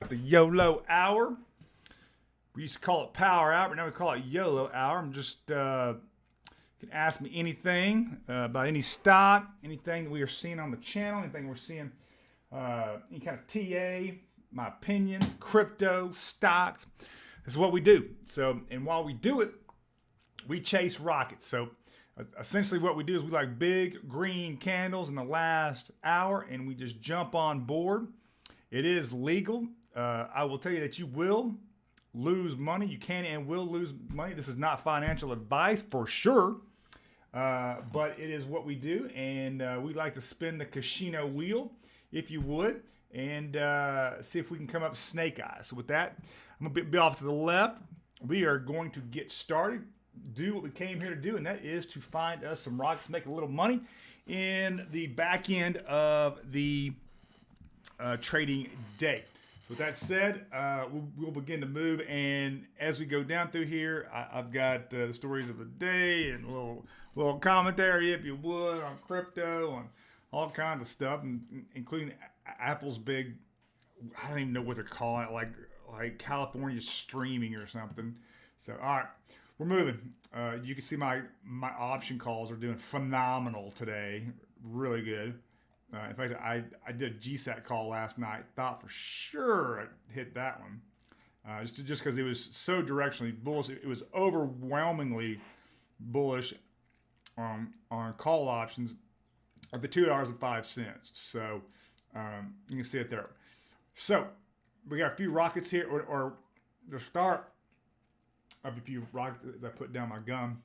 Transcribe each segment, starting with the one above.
The YOLO Hour. We used to call it Power Hour, but now we call it YOLO Hour. I'm just you can ask me anything about any stock, anything that we are seeing on the channel, anything we're seeing, any kind of TA, my opinion, crypto, stocks. This is what we do. So, and while we do it, we chase rockets. So, essentially, what we do is we like big green candles in the last hour, and we just jump on board. It is legal. I will tell you that you will lose money. You can and will lose money. This is not financial advice for sure, but it is what we do, and we like to spin the casino wheel, if you would, and see if we can come up snake eyes. So with that, I'm going to be off to the left. We are going to get started, do what we came here to do, and that is to find us some rockets, make a little money in the back end of the trading day. So with that said, we'll begin to move, and as we go down through here, I've got the stories of the day and a little commentary, if you would, on crypto, on all kinds of stuff, including Apple's big, I don't even know what they're calling it, like California streaming or something. So all right, we're moving. You can see my option calls are doing phenomenal today, really good. In fact, I did a GSAT call last night. Thought for sure I'd hit that one. Just because it was so directionally bullish. It was overwhelmingly bullish on call options at the $2.05. So you can see it there. So we got a few rockets here, or the start of a few rockets that I put down my gum.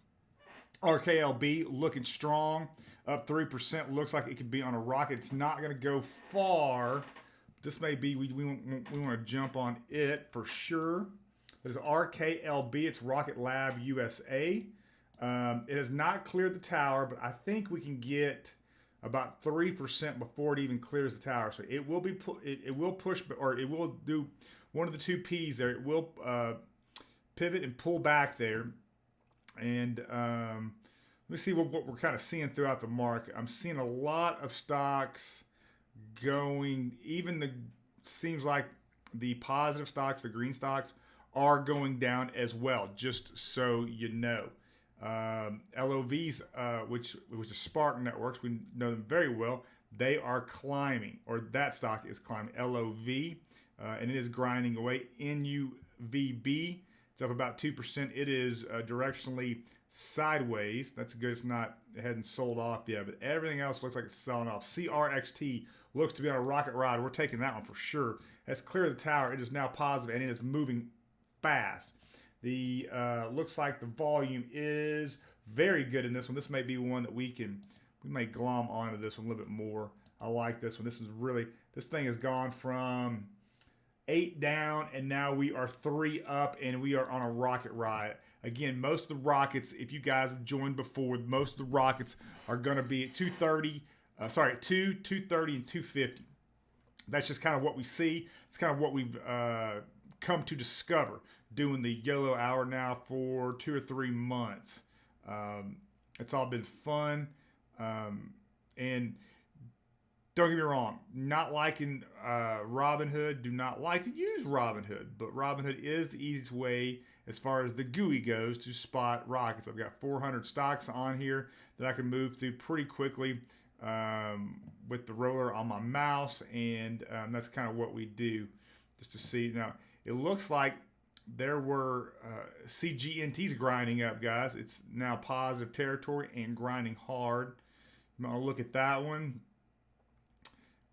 RKLB looking strong, up 3%. Looks like it could be on a rocket. It's not going to go far. This may be, we want to jump on it for sure. There's RKLB. It's Rocket Lab USA. It has not cleared the tower, but I think we can get about 3% before it even clears the tower. So it will be it will push, or it will do one of the two P's there. It will pivot and pull back there. And let me see what we're kind of seeing throughout the market. I'm seeing a lot of stocks going, seems like the positive stocks, the green stocks, are going down as well, just so you know. LOVs, which is Spark Networks, we know them very well, they are climbing, or that stock is climbing, LOV, and it is grinding away. NUVB, it's up about 2%. It is directionally sideways. That's good. It hadn't sold off yet, but everything else looks like it's selling off. CRXT looks to be on a rocket ride. We're taking that one for sure. That's cleared the tower. It is now positive, and it is moving fast. The looks like the volume is very good in this one. This may be one that we may glom onto this one a little bit more. I like this one. This thing has gone from 8 down, and now we are 3 up, and we are on a rocket ride. Again, most of the rockets, if you guys have joined before, most of the rockets are going to be at 230, 230, and 250. That's just kind of what we see. It's kind of what we've come to discover doing the YOLO Hour now for 2 or 3 months. It's all been fun, and don't get me wrong, not liking Robinhood, do not like to use Robinhood, but Robinhood is the easiest way as far as the GUI goes to spot rockets. I've got 400 stocks on here that I can move through pretty quickly with the roller on my mouse, and that's kind of what we do just to see. Now, it looks like there were CGNTs grinding up, guys. It's now positive territory and grinding hard. I'm going to look at that one.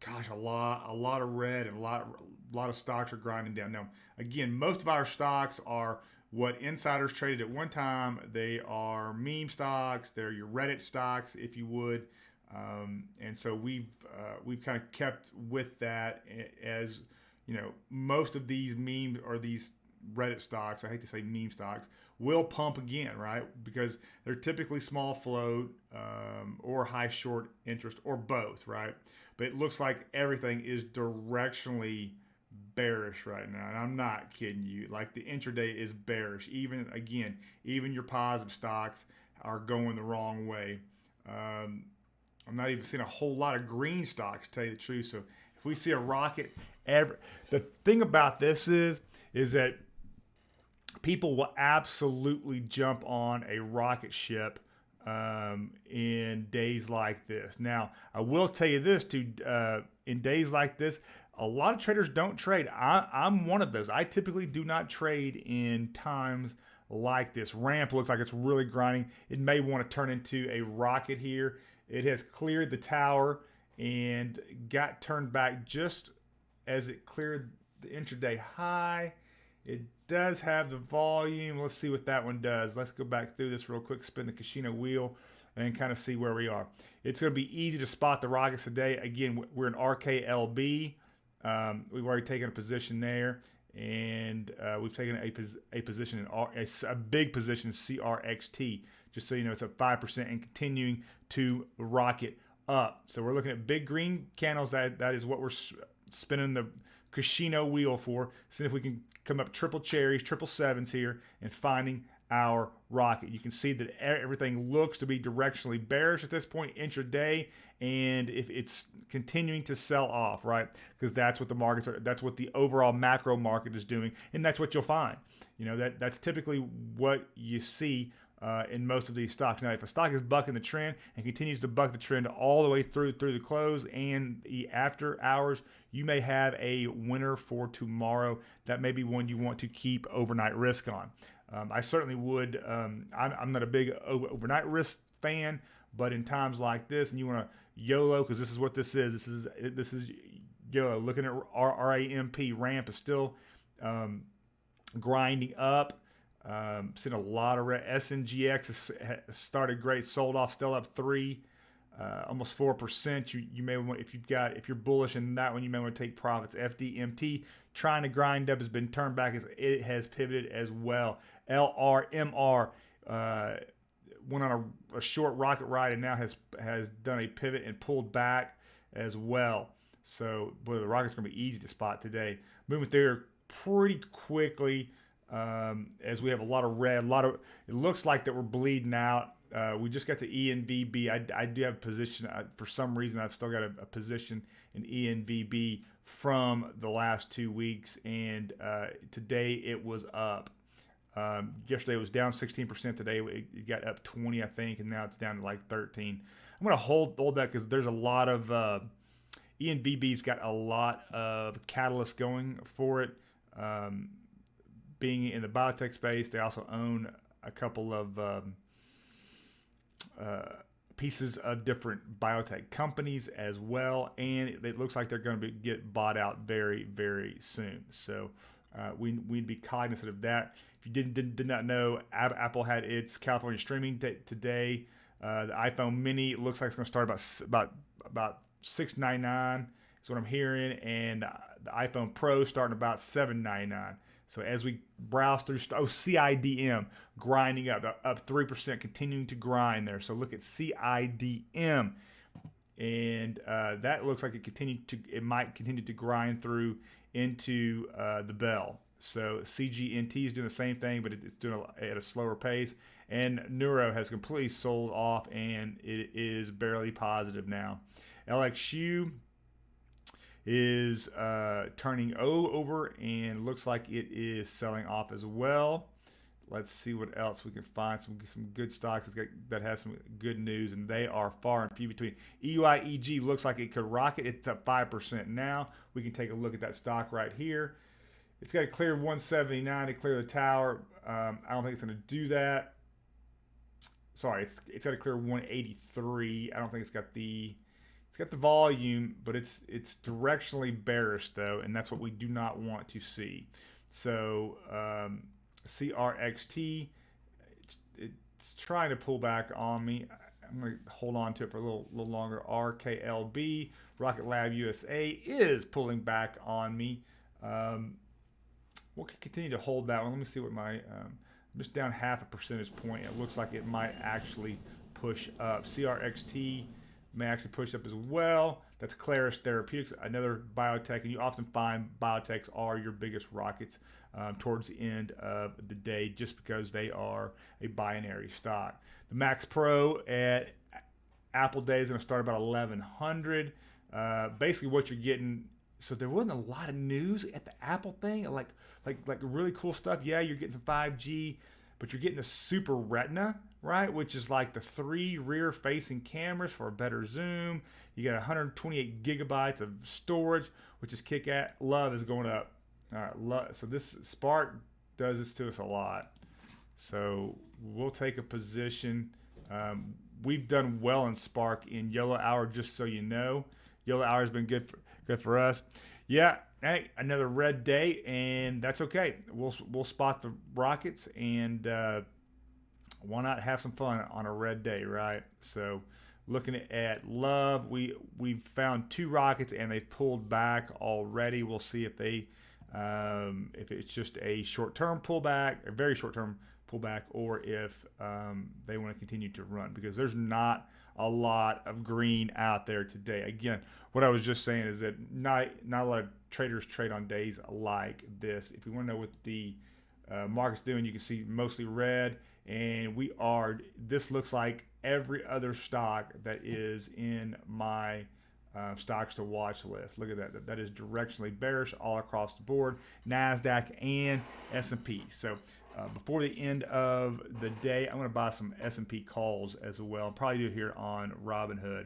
Gosh, a lot of red, and a lot of stocks are grinding down. Now, again, most of our stocks are what insiders traded at one time. They are meme stocks. They're your Reddit stocks, if you would. And so we've kind of kept with that, as you know, most of these meme or these Reddit stocks, I hate to say meme stocks, will pump again, right? Because they're typically small float or high short interest, or both, right? But it looks like everything is directionally bearish right now, and I'm not kidding you. Like, the intraday is bearish. Even your positive stocks are going the wrong way. I'm not even seeing a whole lot of green stocks, to tell you the truth. So If we see a rocket, the thing about this is that people will absolutely jump on a rocket ship in days like this. Now, I will tell you this too, in days like this, a lot of traders don't trade. I'm one of those. I typically do not trade in times like this. Ramp looks like it's really grinding. It may want to turn into a rocket here. It has cleared the tower and got turned back just as it cleared the intraday high. It does have the volume. Let's see what that one does. Let's go back through this real quick, spin the casino wheel, and kind of see where we are. It's going to be easy to spot the rockets today. Again, we're in RKLB. We've already taken a position there, and we've taken a position in a big position in CRXT. Just so you know, it's at 5% and continuing to rocket up. So we're looking at big green candles. That is what we're spinning the casino wheel for. See if we can come up triple cherries, triple sevens here, and finding our rocket. You can see that everything looks to be directionally bearish at this point intraday, and if it's continuing to sell off, right? Because that's what the markets are, that's what the overall macro market is doing, and that's what you'll find. You know, that's typically what you see in most of these stocks. Now, if a stock is bucking the trend and continues to buck the trend all the way through the close and the after hours, you may have a winner for tomorrow. That may be one you want to keep overnight risk on. I certainly would. I'm not a big overnight risk fan, but in times like this, and you want to YOLO, because this is what this is. This is YOLO. Looking at ramp is still grinding up. Seen a lot of SNGX has started great, sold off, still up 3, almost 4%. You may want, if you're bullish in that one, you may want to take profits. FDMT trying to grind up has been turned back as it has pivoted as well. LRMR went on a short rocket ride and now has done a pivot and pulled back as well. So, boy, the rocket's going to be easy to spot today. Moving through pretty quickly. As we have a lot of red, it looks like that we're bleeding out. We just got to ENVB. I do have a position. For some reason, I've still got a position in ENVB from the last 2 weeks, and today it was up. Yesterday it was down 16%. Today it got up 20, I think, and now it's down to like 13. I'm going to hold that because there's a lot of ENVB's got a lot of catalysts going for it. Being in the biotech space, they also own a couple of pieces of different biotech companies as well, and it looks like they're going to get bought out very, very soon. So we'd be cognizant of that. If you did not know, Apple had its California streaming today. The iPhone Mini looks like it's going to start about $699 is what I'm hearing, and the iPhone Pro starting about $799. So as we browse through, CIDM grinding up 3%, continuing to grind there. So look at CIDM, and that looks like it might continue to grind through into the bell. So CGNT is doing the same thing, but it's doing it at a slower pace. And Neuro has completely sold off, and it is barely positive now. LXU is turning over and looks like it is selling off as well. Let's see what else we can find. Some good stocks that has some good news, and they are far and few between. EUIEG looks like it could rocket. It's up 5% now. We can take a look at that stock right here. It's got to clear 179 to clear the tower. I don't think it's going to do that. Sorry, it's got to clear 183. I don't think it's got the volume, but it's directionally bearish though, and that's what we do not want to see. So CRXT, it's trying to pull back on me. I'm going to hold on to it for a little longer. RKLB, Rocket Lab USA, is pulling back on me. We'll continue to hold that one. Let me see what I'm just down 0.5 percentage point. It looks like it might actually push up. CRXT may actually push up as well. That's Claris Therapeutics, another biotech, and you often find biotechs are your biggest rockets towards the end of the day just because they are a binary stock. The Max Pro at Apple Day is going to start about 1100. Basically what you're getting So there wasn't a lot of news at the Apple thing, like really cool stuff. Yeah, you're getting some 5G, but you're getting the Super Retina, right? Which is like the 3 rear-facing cameras for a better zoom. You got 128 gigabytes of storage, which is kick-ass. Love is going up. All right, so this Spark does this to us a lot. So we'll take a position. We've done well in Spark in YOLO Hour, just so you know. YOLO Hour has been good for us. Yeah, hey, another red day, and that's okay. We'll spot the rockets, and why not have some fun on a red day, right? So looking at Love, we've found 2 rockets, and they've pulled back already. We'll see if if it's just a short-term pullback, a very short-term pullback, or if they want to continue to run, because there's not a lot of green out there today. Again, what I was just saying is that not a lot of traders trade on days like this. If you want to know what the market's doing, you can see mostly red, and this looks like every other stock that is in my stocks to watch list. Look at that. That is directionally bearish all across the board, NASDAQ and S&P. So before the end of the day, I'm going to buy some S&P calls as well. I'll probably do it here on Robinhood.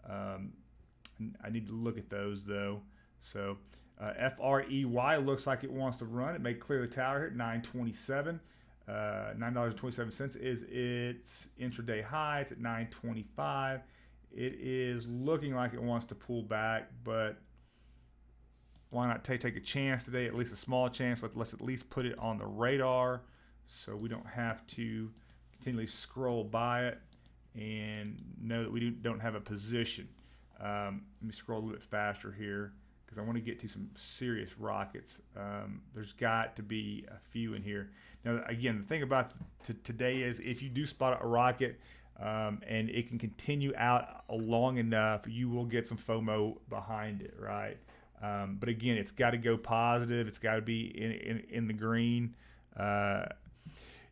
I need to look at those though. So FREY looks like it wants to run. It may clear the tower here at 927. $9.27 is its intraday high. It's at 925. It is looking like it wants to pull back, but why not take a chance today, at least a small chance. Let's at least put it on the radar so we don't have to continually scroll by it and know that we don't have a position. Let me scroll a little bit faster here because I want to get to some serious rockets. There's got to be a few in here. Now, again, the thing about today is if you do spot a rocket, and it can continue out long enough, you will get some FOMO behind it, right? But again, it's got to go positive. It's got to be in the green.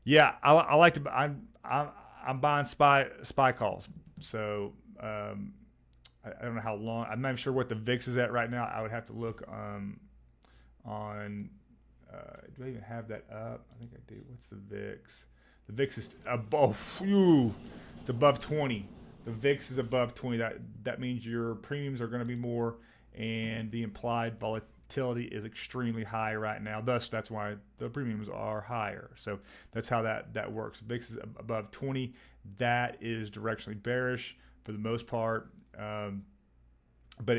Yeah, I like to. I'm buying spy calls. So I don't know how long. I'm not sure what the VIX is at right now. I would have to look on. Do I even have that up? I think I do. What's the VIX? The VIX is above. It's above 20. The VIX is above 20. That means your premiums are going to be more, and the implied volatility is extremely high right now. Thus, that's why the premiums are higher. So that's how that works. VIX is above 20. That is directionally bearish for the most part. But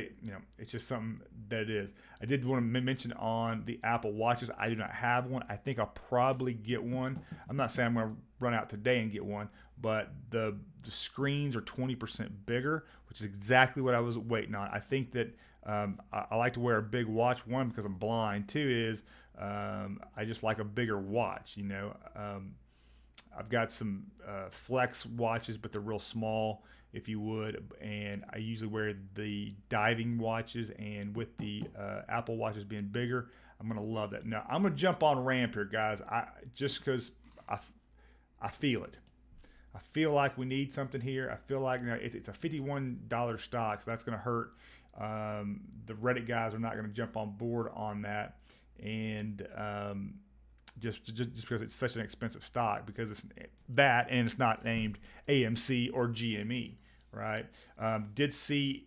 it's just something that it is. I did want to mention on the Apple Watches, I do not have one. I think I'll probably get one. I'm not saying I'm going to run out today and get one, but the screens are 20% bigger, which is exactly what I was waiting on. I think that I like to wear a big watch. One, because I'm blind. Two is I just like a bigger watch. I've got some flex watches, but they're real small, if you would, and I usually wear the diving watches, and with the Apple watches being bigger, I'm going to love that. Now, I'm going to jump on ramp here, guys, just because I feel it. I feel like we need something here. I feel like it's a $51 stock, so that's going to hurt. The Reddit guys are not going to jump on board on that, and just because it's such an expensive stock, because it's that and it's not named AMC or GME, right? We did see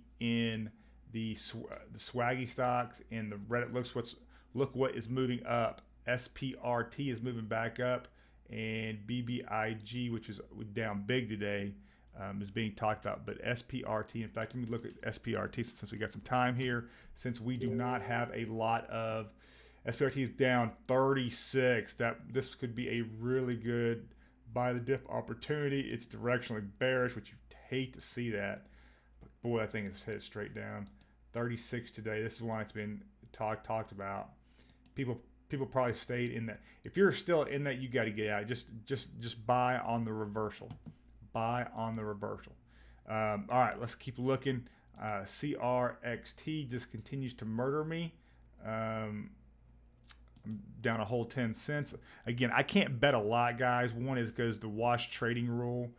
in the swaggy stocks in the Reddit. Look what is moving up. SPRT is moving back up, and BBIG, which is down big today, is being talked about. But SPRT, in fact, let me look at SPRT since we got some time here. Since we do not have a lot of SPRT is down 36. This could be a really good buy the dip opportunity. It's directionally bearish, which you hate to see that. But boy, that thing is headed straight down. 36 today. This is why it's been talked about. People probably stayed in that. If you're still in that, you got to get out. Just buy on the reversal. Buy on the reversal. All right, let's keep looking. CRXT just continues to murder me. I'm down a whole 10 cents. Again, I can't bet a lot, guys. One is because the wash trading rule.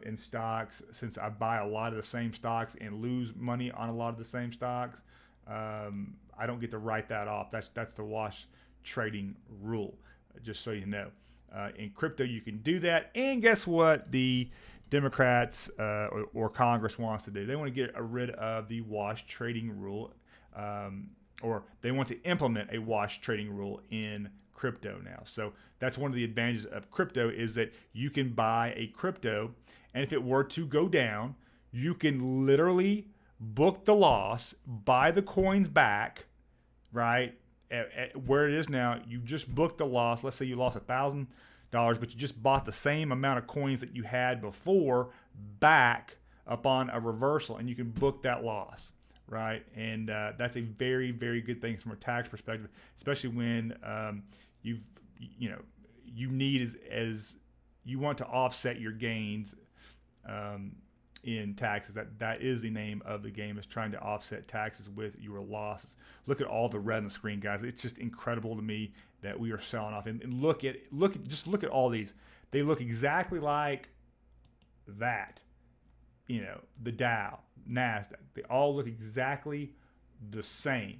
in stocks, since I buy a lot of the same stocks and lose money on a lot of the same stocks. I don't get to write that off. That's the wash trading rule, just so you know. In crypto, you can do that. And guess what the Democrats or Congress wants to do? They want to get rid of the wash trading rule, or they want to implement a wash trading rule in crypto now. So that's one of the advantages of crypto, is that you can buy a crypto, and if it were to go down, you can literally book the loss, buy the coins back, right? At where it is now, you just booked the loss. Let's say you lost $1,000, but you just bought the same amount of coins that you had before back upon a reversal, and you can book that loss, right? And that's a very, very good thing from a tax perspective, especially when you need as you want to offset your gains in taxes. That is the name of the game, is trying to offset taxes with your losses. Look at all the red on the screen, guys. It's just incredible to me that we are selling off. And look at all these. They look exactly like that. The Dow, NASDAQ. They all look exactly the same.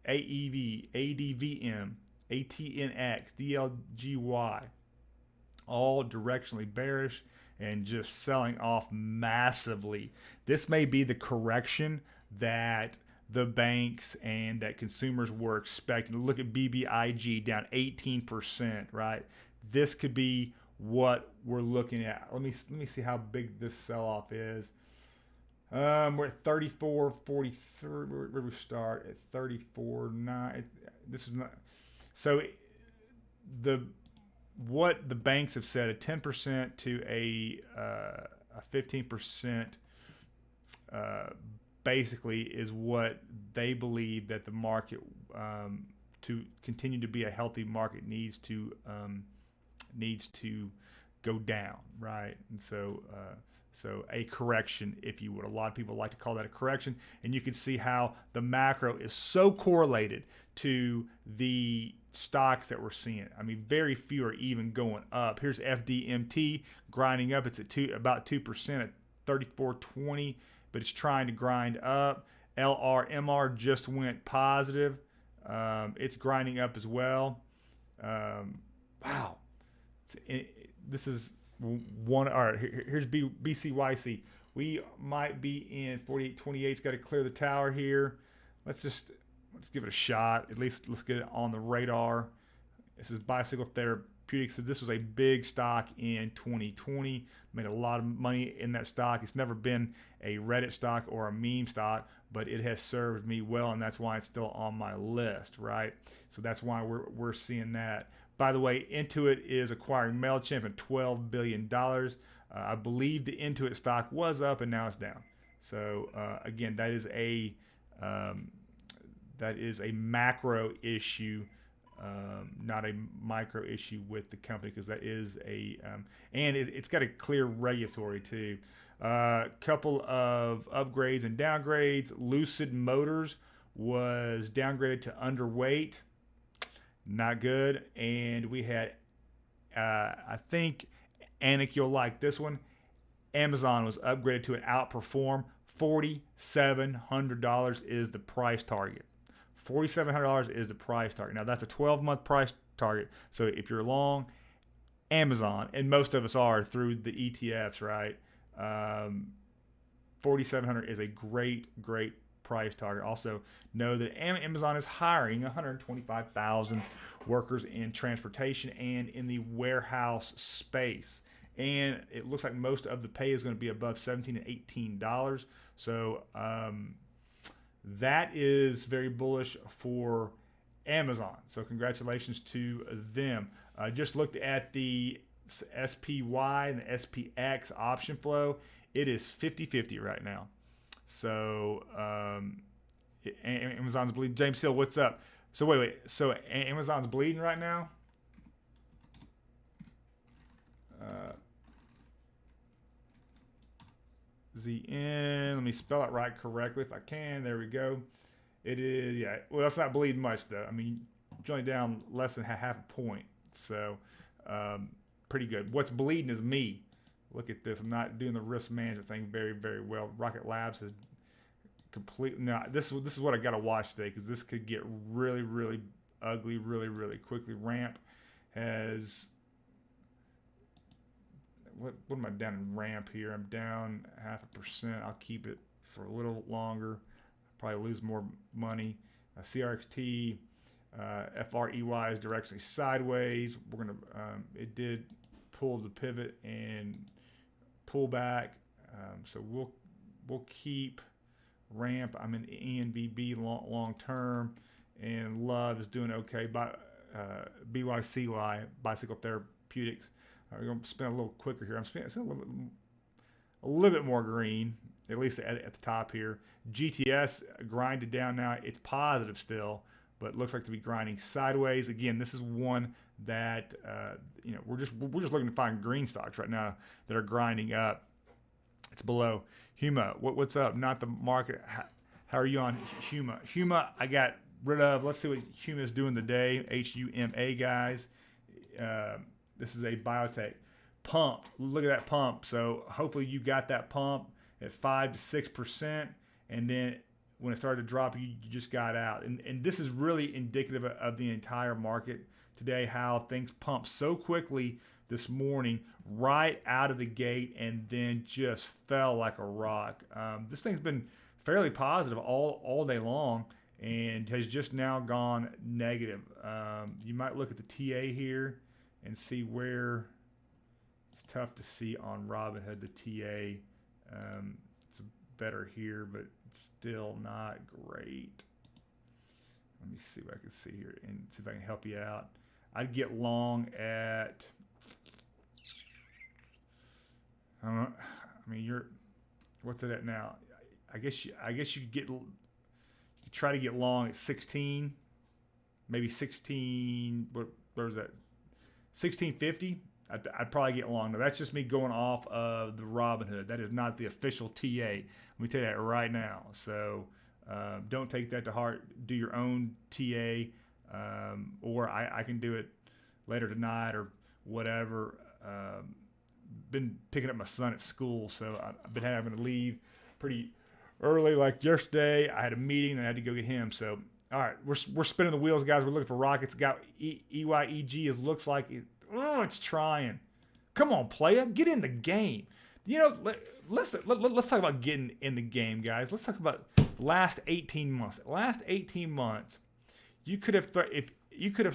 AEV, ADVM, ATNX, DLGY, all directionally bearish and just selling off massively. This may be the correction that the banks and that consumers were expecting. Look at BBIG down 18%, right? This could be what we're looking at. Let me see how big this sell-off is. We're at 34.43. Where do we start? At 34.9. This is not. So what the banks have said, a 10% to a 15%, basically is what they believe that the market, to continue to be a healthy market, needs to go down, right? And so a correction, if you would. A lot of people like to call that a correction, and you can see how the macro is so correlated to the stocks that we're seeing. I mean, very few are even going up. Here's FDMT grinding up. It's at about 2% at 34.20, but it's trying to grind up. LRMR just went positive. It's grinding up as well. Wow. This is one. All right, here's BCYC. We might be in 48.28. It's got to clear the tower here. Let's give it a shot. At least let's get it on the radar. This is Bicycle Therapeutics. This was a big stock in 2020. Made a lot of money in that stock. It's never been a Reddit stock or a meme stock, but it has served me well, and that's why it's still on my list, right? So that's why we're seeing that. By the way, Intuit is acquiring MailChimp at $12 billion. I believe the Intuit stock was up, and now it's down. So again, that is a macro issue, not a micro issue with the company, because that is and it's got a clear regulatory too. Couple of upgrades and downgrades. Lucid Motors was downgraded to underweight. Not good. And we had, I think, Anik, you'll like this one. Amazon was upgraded to an outperform. $4,700 is the price target. $4,700 is the price target. Now, that's a 12-month price target. So if you're long Amazon, and most of us are through the ETFs, right? $4,700 is a great price target. Also, know that Amazon is hiring 125,000 workers in transportation and in the warehouse space. And it looks like most of the pay is going to be above $17 and $18. So that is very bullish for Amazon. So congratulations to them. Just looked at the SPY and the SPX option flow. It is 50-50 right now. So Amazon's bleeding. James Hill, what's up? So wait. So Amazon's bleeding right now? ZN. Let me spell it right correctly if I can. There we go. It is, yeah. Well, it's not bleeding much though. I mean, it's only down less than half a point. So pretty good. What's bleeding is me. look at this. I'm not doing the risk management thing very, very well. Rocket Labs has completely. Now, this is what I got to watch today because this could get really, really ugly really, really quickly. Ramp has. What am I down in ramp here? I'm down 0.5%. I'll keep it for a little longer. Probably lose more money. CRXT, FREY is directionally sideways. We're gonna. It did pull the pivot and pull back. So we'll keep ramp. I'm in ENVB long term, and Love is doing okay. By BYCY, Bicycle Therapeutics. We're going to spin a little quicker here. I'm spinning a little bit more green, at least at the top here. GTS grinded down now. It's positive still, but looks like to be grinding sideways. Again, this is one that we're just looking to find green stocks right now that are grinding up. It's below Huma. What's up? Not the market. How are you on Huma? Huma, I got rid of. Let's see what Huma is doing today. HUMA, guys. This is a biotech pump. Look at that pump. So hopefully you got that pump at 5 to 6%, and then when it started to drop, you just got out. And this is really indicative of the entire market today, how things pumped so quickly this morning right out of the gate and then just fell like a rock. This thing's been fairly positive all day long and has just now gone negative. You might look at the TA here and see where it's tough to see on Robinhood, the TA. It's better here, but it's still not great. Let me see what I can see here and see if I can help you out. I'd get long at, I don't know, I mean, what's it at now? I guess you could try to get long at 16, maybe 16, where's that? 1650, I'd probably get long. Now, that's just me going off of the Robinhood. That is not the official TA. Let me tell you that right now. So don't take that to heart. Do your own TA, or I can do it later tonight or whatever. Been picking up my son at school, so I've been having to leave pretty early. Like yesterday, I had a meeting and I had to go get him. So all right, we're spinning the wheels, guys. We're looking for rockets. Got EYEG. It looks like it's trying. Come on, player, get in the game. Let's talk about getting in the game, guys. Let's talk about last 18 months. Last 18 months, you could have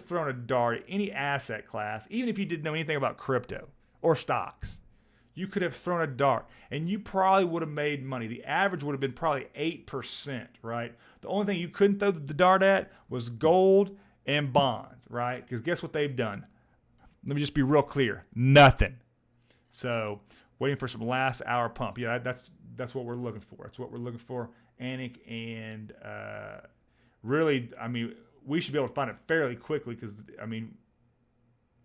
thrown a dart at any asset class, even if you didn't know anything about crypto or stocks. You could have thrown a dart, and you probably would have made money. The average would have been probably 8%, right? The only thing you couldn't throw the dart at was gold and bonds, right? Because guess what they've done? Let me just be real clear. Nothing. So waiting for some last hour pump. Yeah, that's what we're looking for. That's what we're looking for. Anik, and really, I mean, we should be able to find it fairly quickly because, I mean,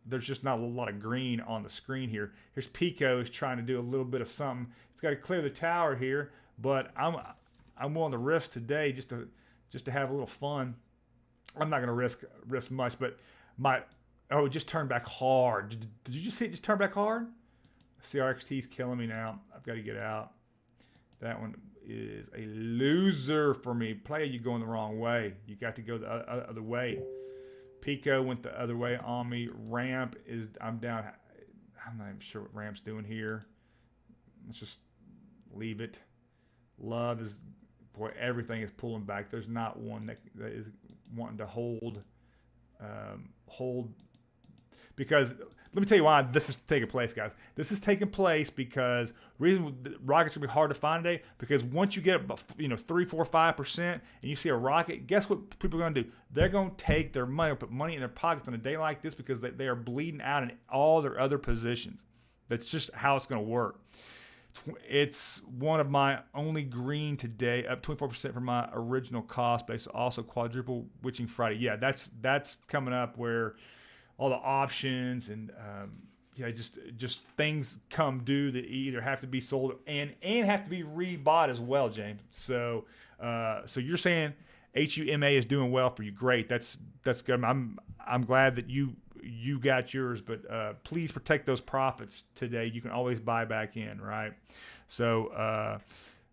there's just not a lot of green on the screen here. Here's Pico is trying to do a little bit of something. It's got to clear the tower here, but I'm willing to risk today just to have a little fun. I'm not going to risk much, but it just turned back hard. Did you just see it just turn back hard? CRXT's killing me now. I've got to get out. That one is a loser for me. Player, you're going the wrong way. You got to go the other way. Pico went the other way on me. Ramp is, I'm down. I'm not even sure what Ramp's doing here. Let's just leave it. Love is, boy, everything is pulling back. There's not one that is wanting to hold, because let me tell you why this is taking place, guys. This is taking place because the reason the rockets are going to be hard to find today, because once you get about 3, 4, 5% and you see a rocket, guess what people are going to do? They're going to take their money or put money in their pockets on a day like this because they are bleeding out in all their other positions. That's just how it's going to work. It's one of my only green today, up 24% from my original cost base. Also quadruple witching Friday. Yeah, that's coming up where all the options and just things come due that either have to be sold and have to be rebought as well, James. So you're saying HUMA is doing well for you. Great. That's good. I'm glad that you you got yours, but please protect those profits today. You can always buy back in, right? So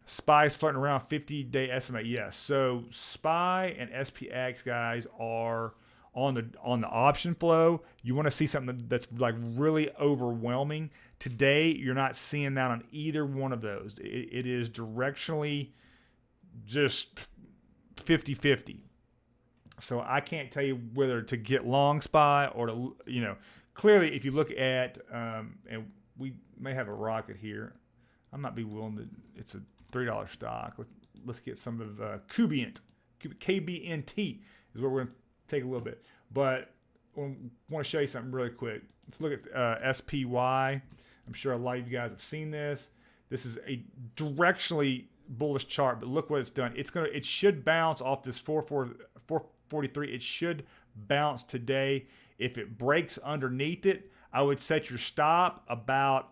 SPY's floating around 50-day estimate. Yes. So SPY and SPX guys are on the option flow. You want to see something that's like really overwhelming. Today, you're not seeing that on either one of those. It is directionally just 50-50. So I can't tell you whether to get long SPY or to, clearly if you look at, and we may have a rocket here. I might be willing to, it's a $3 stock. Let's get some of Kubient. KBNT is where we're going to take a little bit. But I want to show you something really quick. Let's look at SPY. I'm sure a lot of you guys have seen this. This is a directionally bullish chart, but look what it's done. It should bounce off this 443. It should bounce today. If it breaks underneath it, I would set your stop about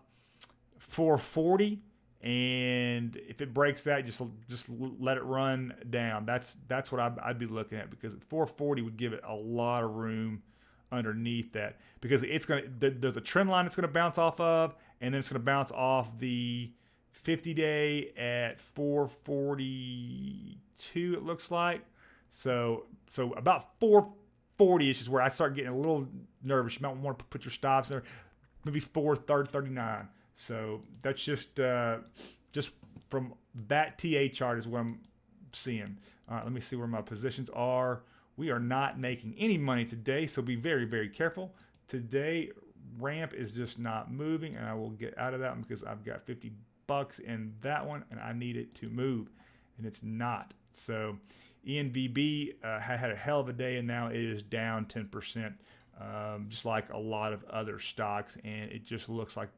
440. And if it breaks that, just let it run down. That's what I'd be looking at, because 440 would give it a lot of room underneath that, because there's a trend line it's gonna bounce off of, and then it's gonna bounce off the 50-day at 442. It looks like so about 440ish is where I start getting a little nervous. You might want to put your stops there, maybe 439. So that's just from that TA chart is what I'm seeing. All right, let me see where my positions are. We are not making any money today, so be very, very careful. Today, ramp is just not moving, and I will get out of that one because I've got $50 in that one, and I need it to move, and it's not. So ENVB had a hell of a day, and now it is down 10%, just like a lot of other stocks, and it just looks like,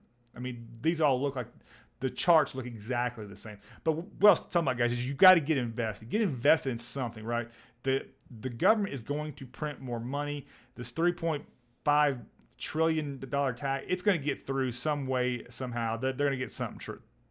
these all look like, the charts look exactly the same. But what else I'm talking about, guys, is you got to get invested. Get invested in something, right? The government is going to print more money. This $3.5 trillion tax, it's going to get through some way, somehow. They're going to get something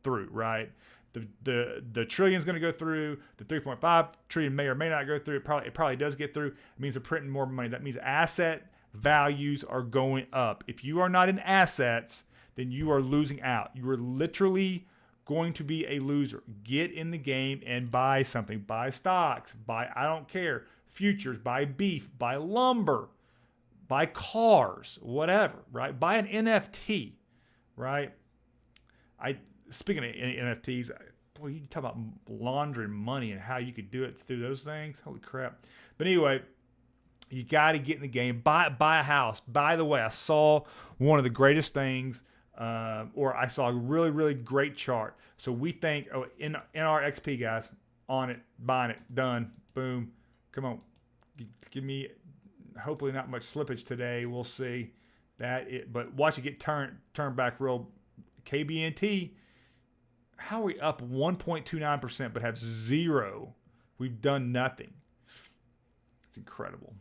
through, right? The trillion is going to go through. The 3.5 trillion may or may not go through. It probably does get through. It means they're printing more money. That means asset values are going up. If you are not in assets, then you are losing out. You are literally going to be a loser. Get in the game and buy something. Buy stocks. Buy, I don't care, futures. Buy beef. Buy lumber. Buy cars. Whatever, right? Buy an NFT, right? Speaking of NFTs, boy, you talk about laundering money and how you could do it through those things. Holy crap. But anyway, you got to get in the game. Buy a house. By the way, I saw one of the greatest things, or I saw a really, really great chart. So we think, in our XP, guys, on it, buying it, done, boom. Come on, give me, hopefully not much slippage today. We'll see but watch it get turned back real. KBNT, how are we up 1.29% but have zero? We've done nothing. It's incredible.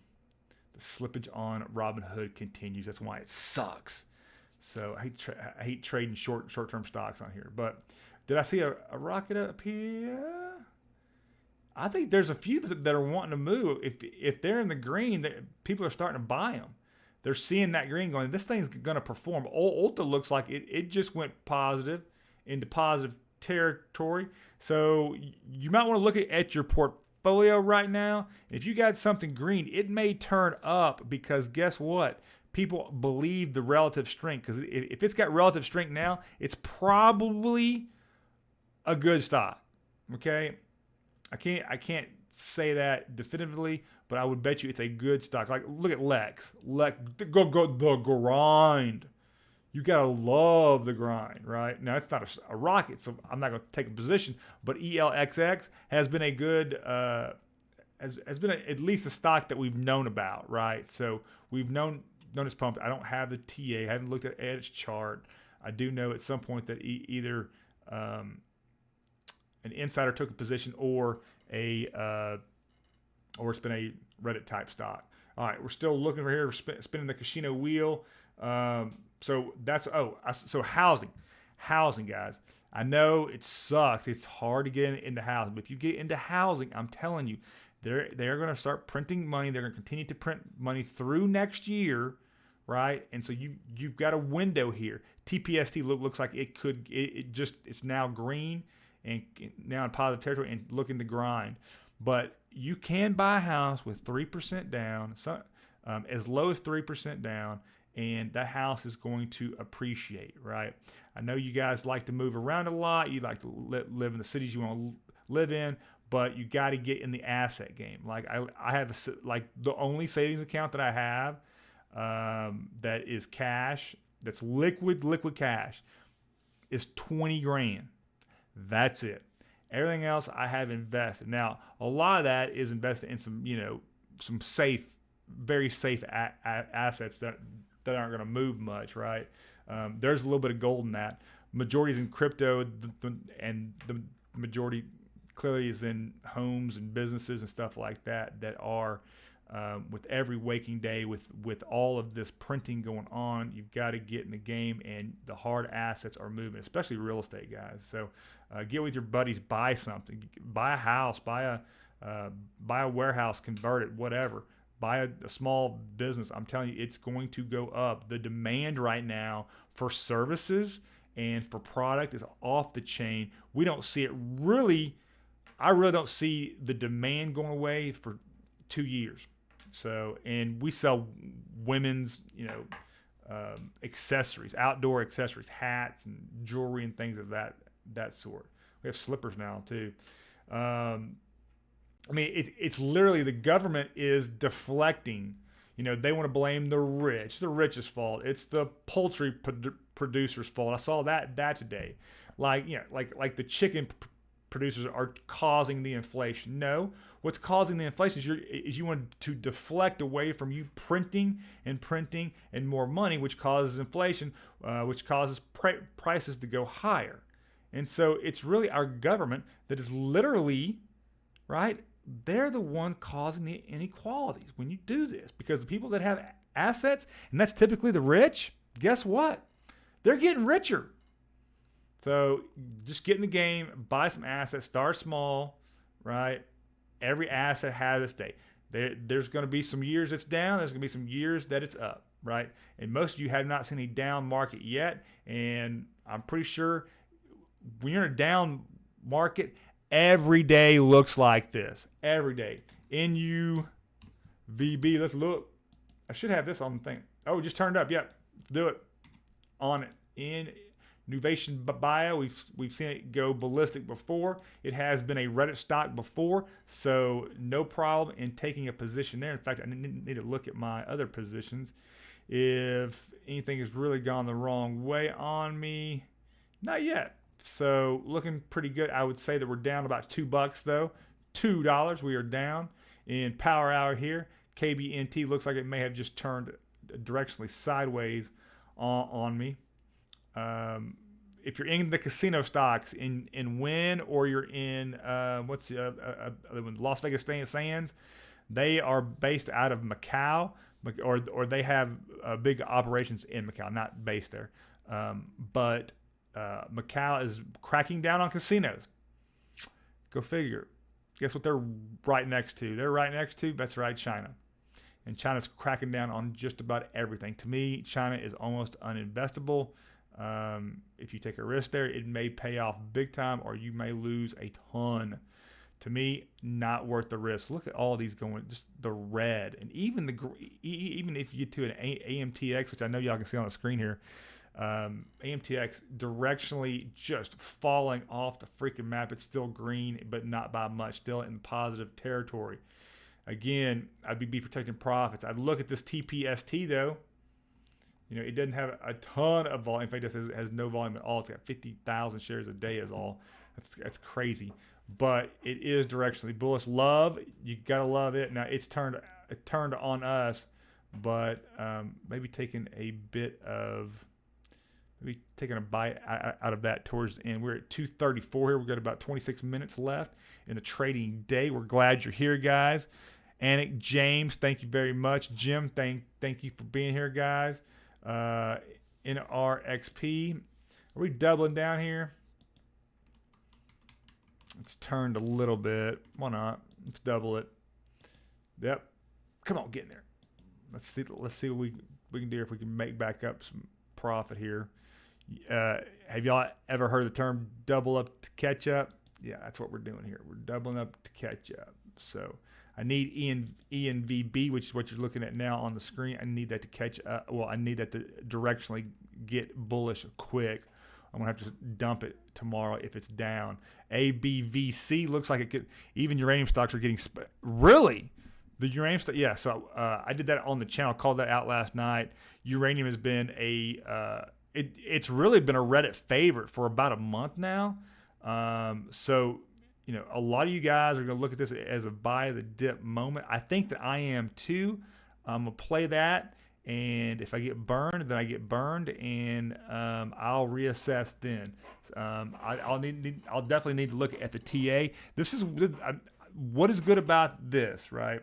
The slippage on Robinhood continues. That's why it sucks. So I hate trading short-term stocks on here. But did I see a rocket up here? I think there's a few that are wanting to move. If they're in the green, people are starting to buy them. They're seeing that green going, this thing's going to perform. Ulta looks like it just went positive into positive territory. So you might want to look at your portfolio right now. If you got something green, it may turn up, because guess what? People believe the relative strength. Because if it's got relative strength now, it's probably a good stock. Okay? I can't say that definitively, but I would bet you it's a good stock. Like, look at Lex. Go the grind. You gotta love the grind, right? Now, it's not a rocket, so I'm not gonna take a position. But ELXX has been a good, has been at least a stock that we've known about, right? So we've known it's pumped. I don't have the TA. I haven't looked at its chart. I do know at some point that either an insider took a position or it's been a Reddit type stock. All right, we're still looking for here, spinning the casino wheel. So that's so housing, guys. I know it sucks. It's hard to get into housing, but if you get into housing, I'm telling you, they're going to start printing money. They're going to continue to print money through next year, right? And so you've got a window here. TPST looks like it's now green and now in positive territory and looking to grind. But you can buy a house with 3% down, as low as 3% down, and that house is going to appreciate, right? I know you guys like to move around a lot. You like to live in the cities you want to live in, but you got to get in the asset game. Like I have the only savings account that I have that is cash, that's liquid cash, is 20 grand. That's it. Everything else I have invested. Now, a lot of that is invested in some safe, very safe assets that aren't going to move much, right? There's a little bit of gold in that. Majority is in crypto, and the majority clearly is in homes and businesses and stuff like that are with every waking day, with all of this printing going on, you've got to get in the game, and the hard assets are moving, especially real estate, guys. So get with your buddies, buy something, buy a house, buy a warehouse, convert it, whatever. Buy a small business. I'm telling you, it's going to go up. The demand right now for services and for product is off the chain. We don't see it really. I really don't see the demand going away for 2 years. So, and we sell women's, accessories, outdoor accessories, hats and jewelry and things of that sort. We have slippers now too. It's literally the government is deflecting. They want to blame the rich. It's the rich's fault. It's the poultry producer's fault. I saw that today. Like the chicken producers are causing the inflation. No, what's causing the inflation is you want to deflect away from you printing and more money, which causes inflation, which causes prices to go higher. And so it's really our government that is literally, right? They're the one causing the inequalities when you do this, because the people that have assets, and that's typically the rich, guess what? They're getting richer. So just get in the game, buy some assets, start small, right? Every asset has its day. There's going to be some years it's down. There's going to be some years that it's up, right? And most of you have not seen a down market yet. And I'm pretty sure when you're in a down market, every day looks like this. Every day. NUVB. Let's look. I should have this on the thing. Oh, it just turned up. Yep. Let's do it. On it. In Nuvation Bio, we've seen it go ballistic before. It has been a Reddit stock before, so no problem in taking a position there. In fact, I need to look at my other positions. If anything has really gone the wrong way on me, not yet. So looking pretty good. I would say that we're down about $2 though. $2 we are down in Power Hour here. KBNT looks like it may have just turned directionally sideways on me. If you're in the casino stocks in Wynn, or you're in what's the other one, Las Vegas Sands, they are based out of Macau, or they have big operations in Macau, not based there. But Macau is cracking down on casinos. Go figure. Guess what they're right next to? They're right next to, that's right, China. And China's cracking down on just about everything. To me, China is almost uninvestable. If you take a risk there, it may pay off big time, or you may lose a ton. To me, not worth the risk. Look at all these going, just the red, and even if you get to an AMTX, which I know y'all can see on the screen here, AMTX directionally just falling off the freaking map. It's still green, but not by much. Still in positive territory. Again, I'd be protecting profits. I'd look at this TPST though. It doesn't have a ton of volume. In fact, it has no volume at all. It's got 50,000 shares a day is all. That's crazy. But it is directionally bullish. Love, you gotta love it. Now it turned on us, but maybe taking a bite out of that towards the end. We're at 2:34 here. We've got about 26 minutes left in the trading day. We're glad you're here, guys. Anik, James, thank you very much. Jim, thank you for being here, guys. NRXP, are we doubling down here? It's turned a little bit. Why not? Let's double it. Yep. Come on, get in there. let's see what we can do if we can make back up some profit here. Have y'all ever heard the term double up to catch up? Yeah, that's what we're doing here. We're doubling up to catch up. So I need ENVB, which is what you're looking at now on the screen. I need that to catch up. Well, I need that to directionally get bullish quick. I'm going to have to dump it tomorrow if it's down. ABVC looks like it could. Even uranium stocks are getting really? The uranium stock, yeah. So I did that on the channel, called that out last night. Uranium has been it's really been a Reddit favorite for about a month now. So, you know, a lot of you guys are going to look at this as a buy the dip moment. I think that I am too. I'm going to play that. And if I get burned, then I get burned, and I'll reassess then. I'll definitely need to look at the TA. This is what is good about this, right?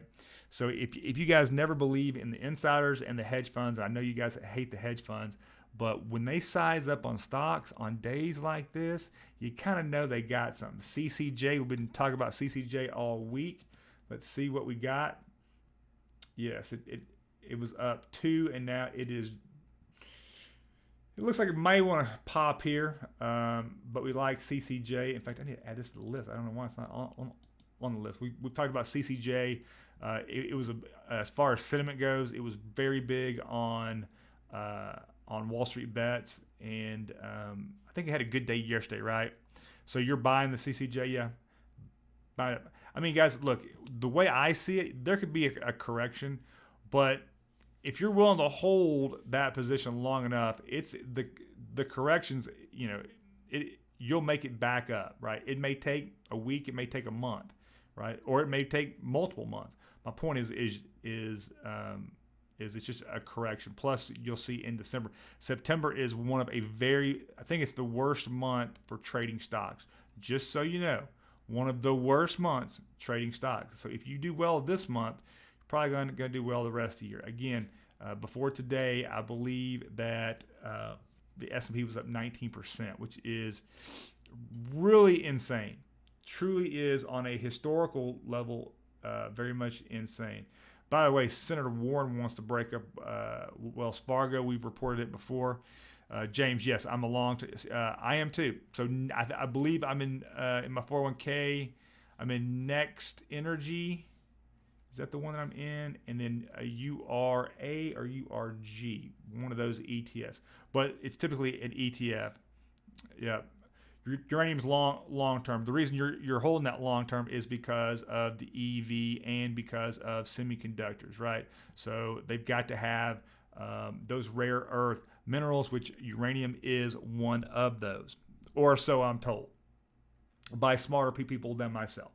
So if you guys never believe in the insiders and the hedge funds, I know you guys hate the hedge funds, but when they size up on stocks on days like this, you kind of know they got something. CCJ, we've been talking about CCJ all week. Let's see what we got. Yes, it was up 2, and now it is. It looks like it may want to pop here, but we like CCJ. In fact, I need to add this to the list. I don't know why it's not on the list. We've talked about CCJ. It was as far as sentiment goes, it was very big on Wall Street bets, and I think it had a good day yesterday, right? So you're buying the CCJ, yeah. Buy it. I mean, guys, look, the way I see it, there could be a correction, but if you're willing to hold that position long enough, it's the corrections, you know, you'll make it back up, right? It may take a week, it may take a month, right? Or it may take multiple months. My point is it's just a correction. Plus, you'll see in December, September is one of I think it's the worst month for trading stocks. Just so you know, one of the worst months trading stocks. So if you do well this month, probably going to do well the rest of the year. Again, before today, I believe that the S&P was up 19%, which is really insane. Truly is on a historical level, very much insane. By the way, Senator Warren wants to break up Wells Fargo. We've reported it before. James, yes, I'm I am too. So I believe I'm in my 401k. I'm in Next Energy. Is that the one that I'm in? And then a URA or URG, one of those ETFs. But it's typically an ETF. Yeah. Uranium's long term. The reason you're holding that long term is because of the EV and because of semiconductors, right? So they've got to have those rare earth minerals, which uranium is one of those, or so I'm told by smarter people than myself.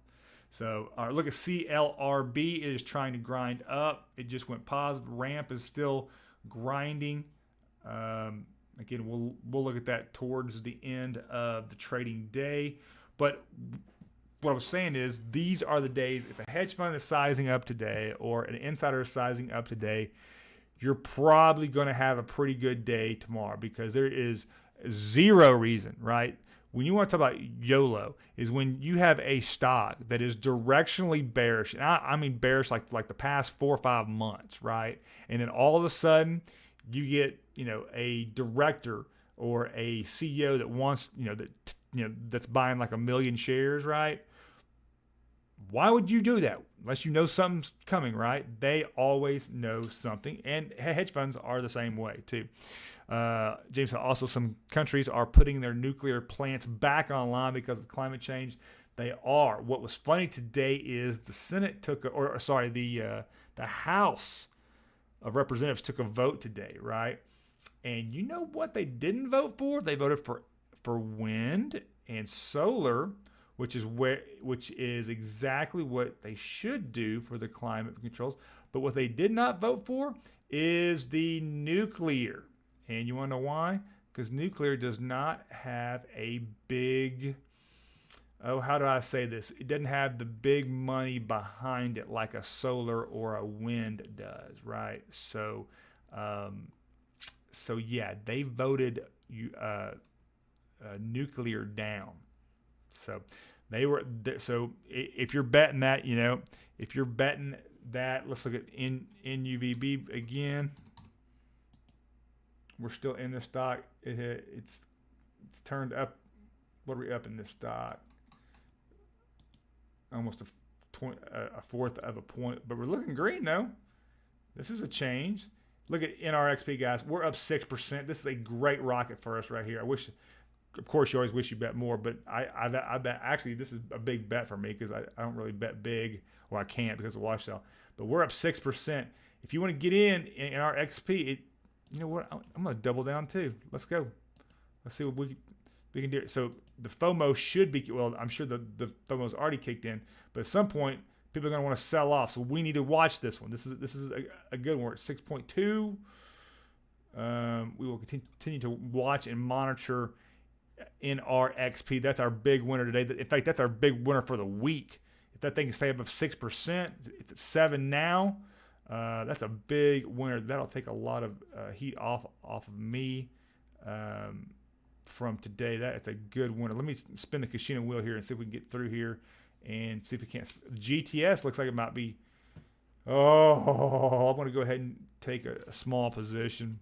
So look at CLRB. It is trying to grind up. It just went positive. Ramp is still grinding. Again, we'll look at that towards the end of the trading day. But what I was saying is these are the days, if a hedge fund is sizing up today or an insider is sizing up today, you're probably going to have a pretty good day tomorrow because there is zero reason, right? When you want to talk about YOLO is when you have a stock that is directionally bearish. And I mean bearish like the past 4 or 5 months, right? And then all of a sudden you get, a director or a CEO that wants, that's buying like 1 million shares, right? Why would you do that? Unless you know something's coming, right? They always know something. And hedge funds are the same way too. James, also some countries are putting their nuclear plants back online because of climate change. They are. What was funny today is the Senate the House of Representatives took a vote today, right? And you know what they didn't vote for? They voted for wind and solar, which is exactly what they should do for the climate controls. But what they did not vote for is the nuclear. And you want to know why? Because nuclear does not have a big, how do I say this? It doesn't have the big money behind it like a solar or a wind does, right? So yeah, they voted nuclear down. So they were. So if you're betting that, if you're betting that. Let's look at NUVB again. We're still in this stock. It's turned up. What are we up in this stock? Almost a fourth of a point, but we're looking green though. This is a change. Look at NRXP, guys. We're up 6%. This is a great rocket for us right here. I wish, of course, you always wish you bet more, but I bet actually this is a big bet for me because I don't really bet big, or I can't because of wash sale. But we're up 6%. If you want to get in our XP, you know what? I'm going to double down too. Let's go. Let's see what we can do. So the FOMO should be, well, I'm sure the FOMO's already kicked in, but at some point, people are going to want to sell off. So we need to watch this one. This is a good one. We're at 6.2. We will continue to watch and monitor NRXP. That's our big winner today. In fact, that's our big winner for the week. If that thing can stay above 6%, it's at 7 now. That's a big winner. That'll take a lot of heat off of me from today. That's a good winner. Let me spin the casino wheel here and see if we can get through here and see if we can't. GTS looks like it might be. Oh, I'm going to go ahead and take a small position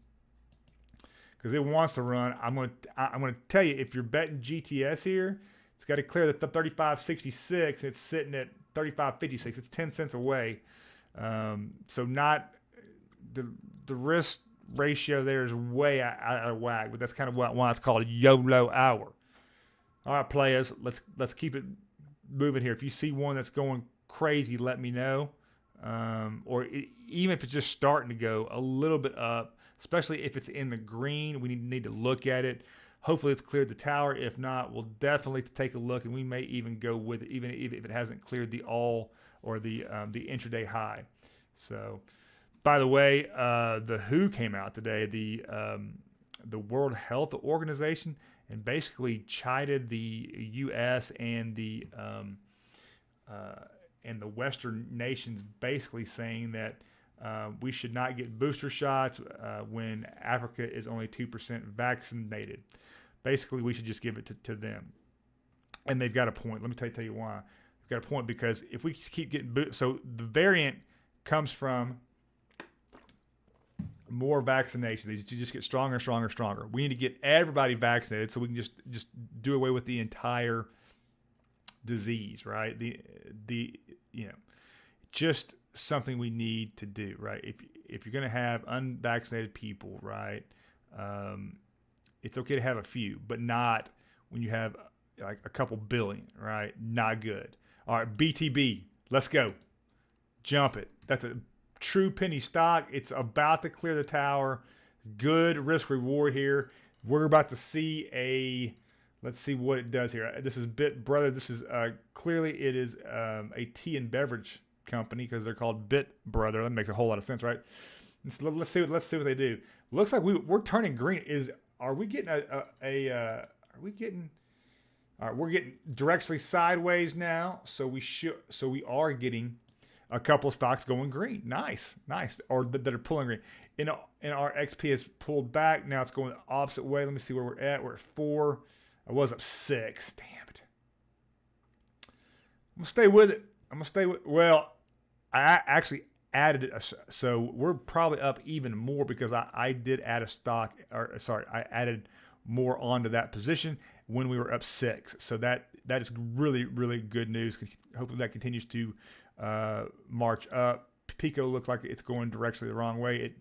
because it wants to run. I'm going to tell you, if you're betting GTS here, it's got to clear the 35.66. It's sitting at 35.56. It's 10 cents away. So not the risk ratio there is way out of whack, but that's kind of why it's called YOLO Hour. All right, players, let's keep it moving here. If you see one that's going crazy, let me know. Even if it's just starting to go a little bit up, especially if it's in the green, we need to look at it. Hopefully it's cleared the tower. If not, we'll definitely take a look, and we may even go with it, even if it hasn't cleared the all or the intraday high. So, by the way, the WHO came out today, the World Health Organization, and basically chided the U.S. and the Western nations, basically saying that we should not get booster shots when Africa is only 2% vaccinated. Basically, we should just give it to them. And they've got a point. Let me tell you why. They've got a point because if we keep getting so the variant comes from more vaccinations. These just get stronger and stronger and stronger. We need to get everybody vaccinated so we can just do away with the entire disease, right? Just something we need to do, right? If you're going to have unvaccinated people, right, it's okay to have a few, but not when you have like a couple billion, right? Not good. All right, BTB, let's go. Jump it. That's a true penny stock. It's about to clear the tower. Good risk reward here. We're about to see let's see what it does here. This is Bit Brother. This is clearly it is a tea and beverage company because they're called Bit Brother. That makes a whole lot of sense, right? So let's see what they do. Looks like we're turning green. Are we getting all right, we're getting directly sideways now. So we are getting a couple of stocks going green. Nice. Or that are pulling green. In our XP has pulled back. Now it's going the opposite way. Let me see where we're at. We're at 4. I was up 6. Damn it. I'm going to stay with it. Well, I actually added it. So we're probably up even more because I did add a stock. I added more onto that position when we were up 6. So that is really, really good news. Hopefully that continues to march up. Pico looked like it's going directly the wrong way. It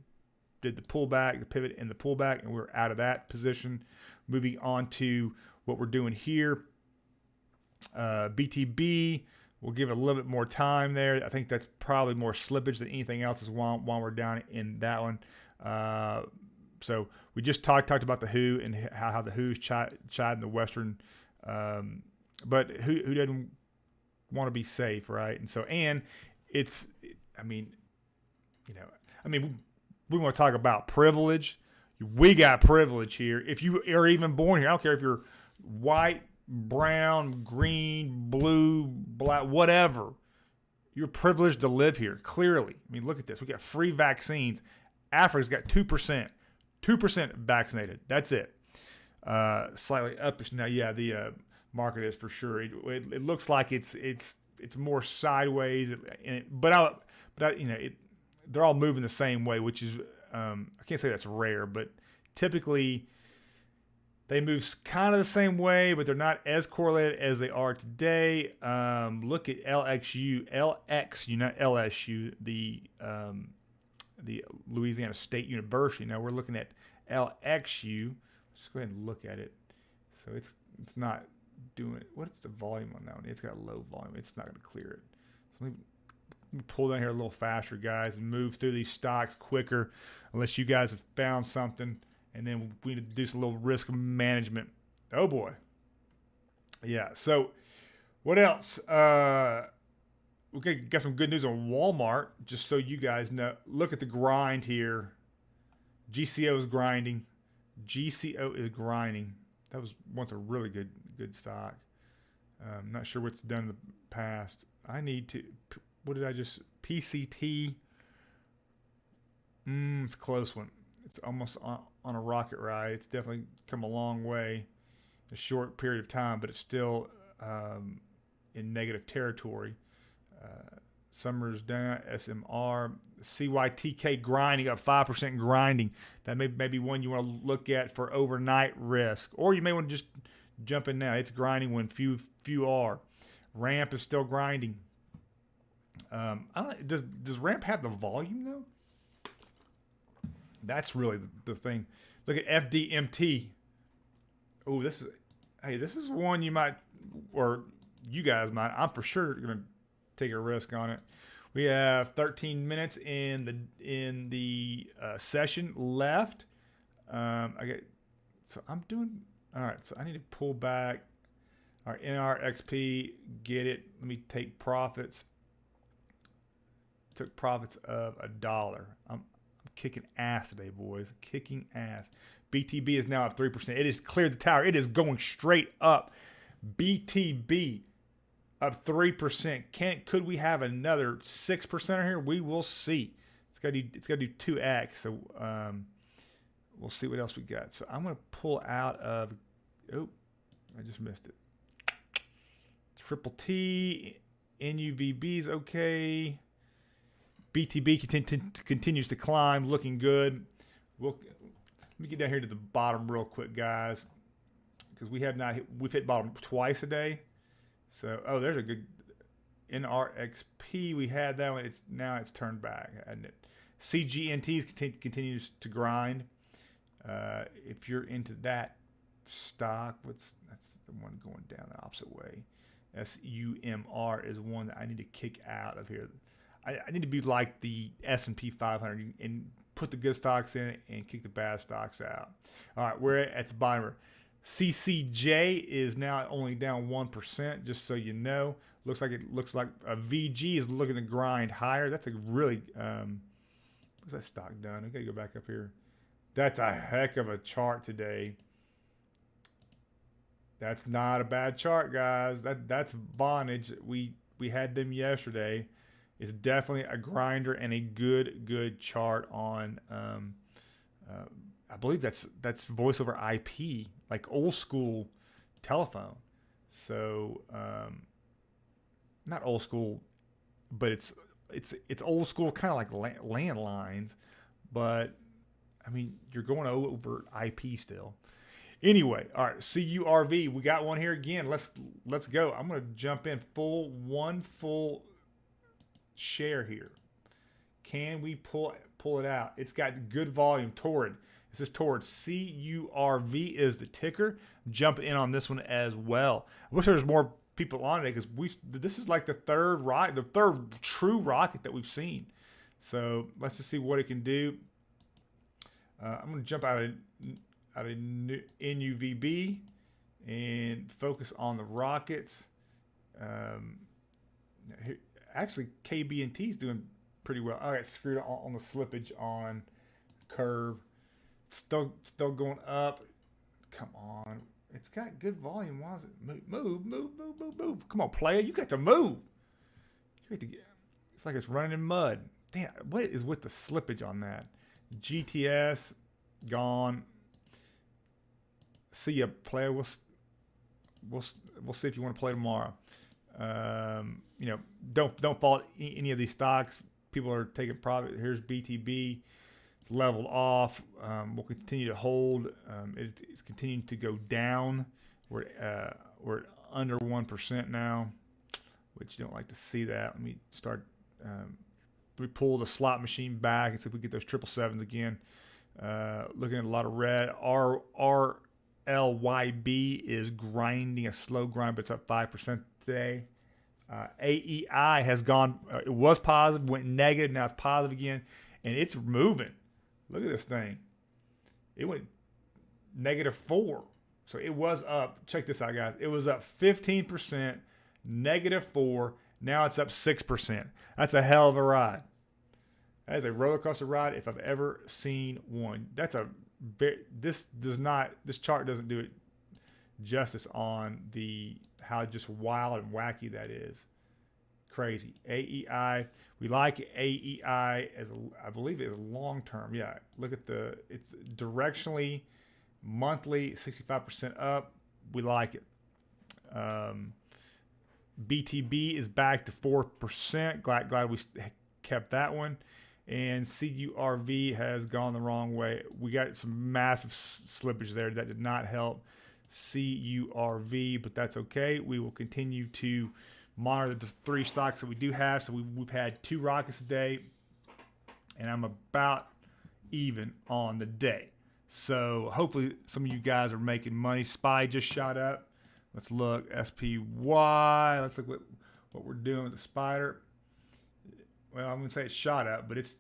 did the pullback, the pivot, and the pullback, and we're out of that position. Moving on to what we're doing here. BTB, we'll give it a little bit more time there. I think that's probably more slippage than anything else is while we're down in that one. So we just talked about the WHO and how the WHO's chiding the Western, but who doesn't want to be safe, right? And so, and it's, we want to talk about privilege. We got privilege here. If you are even born here, I don't care if you're white, brown, green, blue, black, whatever. You're privileged to live here, clearly. I mean, look at this. We got free vaccines. Africa's got 2%. 2% vaccinated. That's it. Slightly up now. Yeah, the market is for sure. It looks like it's more sideways. But but they're all moving the same way, which is I can't say that's rare, but typically they move kind of the same way, but they're not as correlated as they are today. Look at LXU, not LSU, the Louisiana State University. Now we're looking at LXU. Let's go ahead and look at it. So it's not doing, what's the volume on that one? It's got low volume. It's not going to clear it. So let me pull down here a little faster, guys, and move through these stocks quicker, unless you guys have found something. And then we need to do some little risk management. Oh boy. Yeah. So what else? We got some good news on Walmart, just so you guys know. Look at the grind here. GCO is grinding. GCO is grinding. That was once a really good stock. I'm not sure what's done in the past. I need to, what did I just, PCT? It's a close one. It's almost on a rocket ride. It's definitely come a long way in a short period of time, but it's still in negative territory. Summers down, SMR, CYTK grinding up 5% grinding. That may be one you want to look at for overnight risk, or you may want to just jump in now. It's grinding when few are. Ramp is still grinding. Does Ramp have the volume though? That's really the thing. Look at FDMT. Oh, this is one you might, or you guys might. I'm for sure going to take a risk on it. We have 13 minutes in the session left. So I'm doing all right. So I need to pull back. Our NRXP, get it. Let me take profits. Took profits of $1. I'm kicking ass today, boys. Kicking ass. BTB is now at 3%. It has cleared the tower. It is going straight up. BTB up 3%. Could we have another 6% here? We will see. It's got to do 2x. So we'll see what else we got. So I'm going to pull out of. Oh, I just missed it. Triple T, NUVB is okay. BTB continues to climb, looking good. Let me get down here to the bottom real quick, guys, because we've hit bottom twice today. So, there's a good NRXP. We had that one. Now it's turned back, hasn't it? CGNT continues to grind. If you're into that stock, that's the one going down the opposite way. SUMR is one that I need to kick out of here. I need to be like the S&P 500 and put the good stocks in and kick the bad stocks out. All right, we're at the bottom. CCJ is now only down 1%, just so you know. Looks like a VG is looking to grind higher. That's a really what's that stock done? I gotta go back up here. That's a heck of a chart today. That's not a bad chart, guys. That's Vonage. We had them yesterday. It's definitely a grinder and a good chart on. I believe that's voice over IP, like old school telephone. So not old school, but it's old school, kind of like landlines. But I mean, you're going over IP still. Anyway, all right, CURV, we got one here again. Let's go. I'm gonna jump in one full share here. Can we pull it out? It's got good volume. Torrid. This is Torrid. CURV is the ticker. Jump in on this one as well. I wish there was more people on it, because this is like the third true rocket that we've seen. So let's just see what it can do. I'm gonna jump out of NUVB and focus on the rockets. Actually, KBNT is doing pretty well. I got screwed on the slippage on curve. Still going up. Come on. It's got good volume. Why is it? Move. Come on, player. You got to move. It's like it's running in mud. Damn, what is with the slippage on that? GTS, gone. See ya, player. We'll see if you want to play tomorrow. Don't fault any of these stocks. people are taking profit. Here's BTB. It's leveled off. We'll continue to hold. It's continuing to go down. We're at under 1% now, which you don't like to see that. Let me start. We pull the slot machine back and see if we get those 777s again. Looking at a lot of red. RLYB is grinding a slow grind, but it's up 5% today. AEI has gone. It was positive, went negative. Now it's positive again, and it's moving. Look at this thing. It went -4. So it was up. Check this out, guys. It was up 15%, -4. Now it's up 6%. That's a hell of a ride. That is a roller coaster ride if I've ever seen one. That's a this chart doesn't do it justice on how just wild and wacky that is. Crazy. AEI, we like AEI I believe it is long term. Yeah, look at it's directionally monthly 65% up. We like it. BTB is back to 4%. Glad we kept that one. And CURV has gone the wrong way. We got some massive slippage there that did not help CURV, but that's okay. We will continue to monitor the 3 stocks that we do have. So we've had 2 rockets a day, and I'm about even on the day. So hopefully some of you guys are making money. SPY just shot up. Let's look. SPY. Let's look what we're doing with the spider. Well, I'm gonna say it shot up, but it's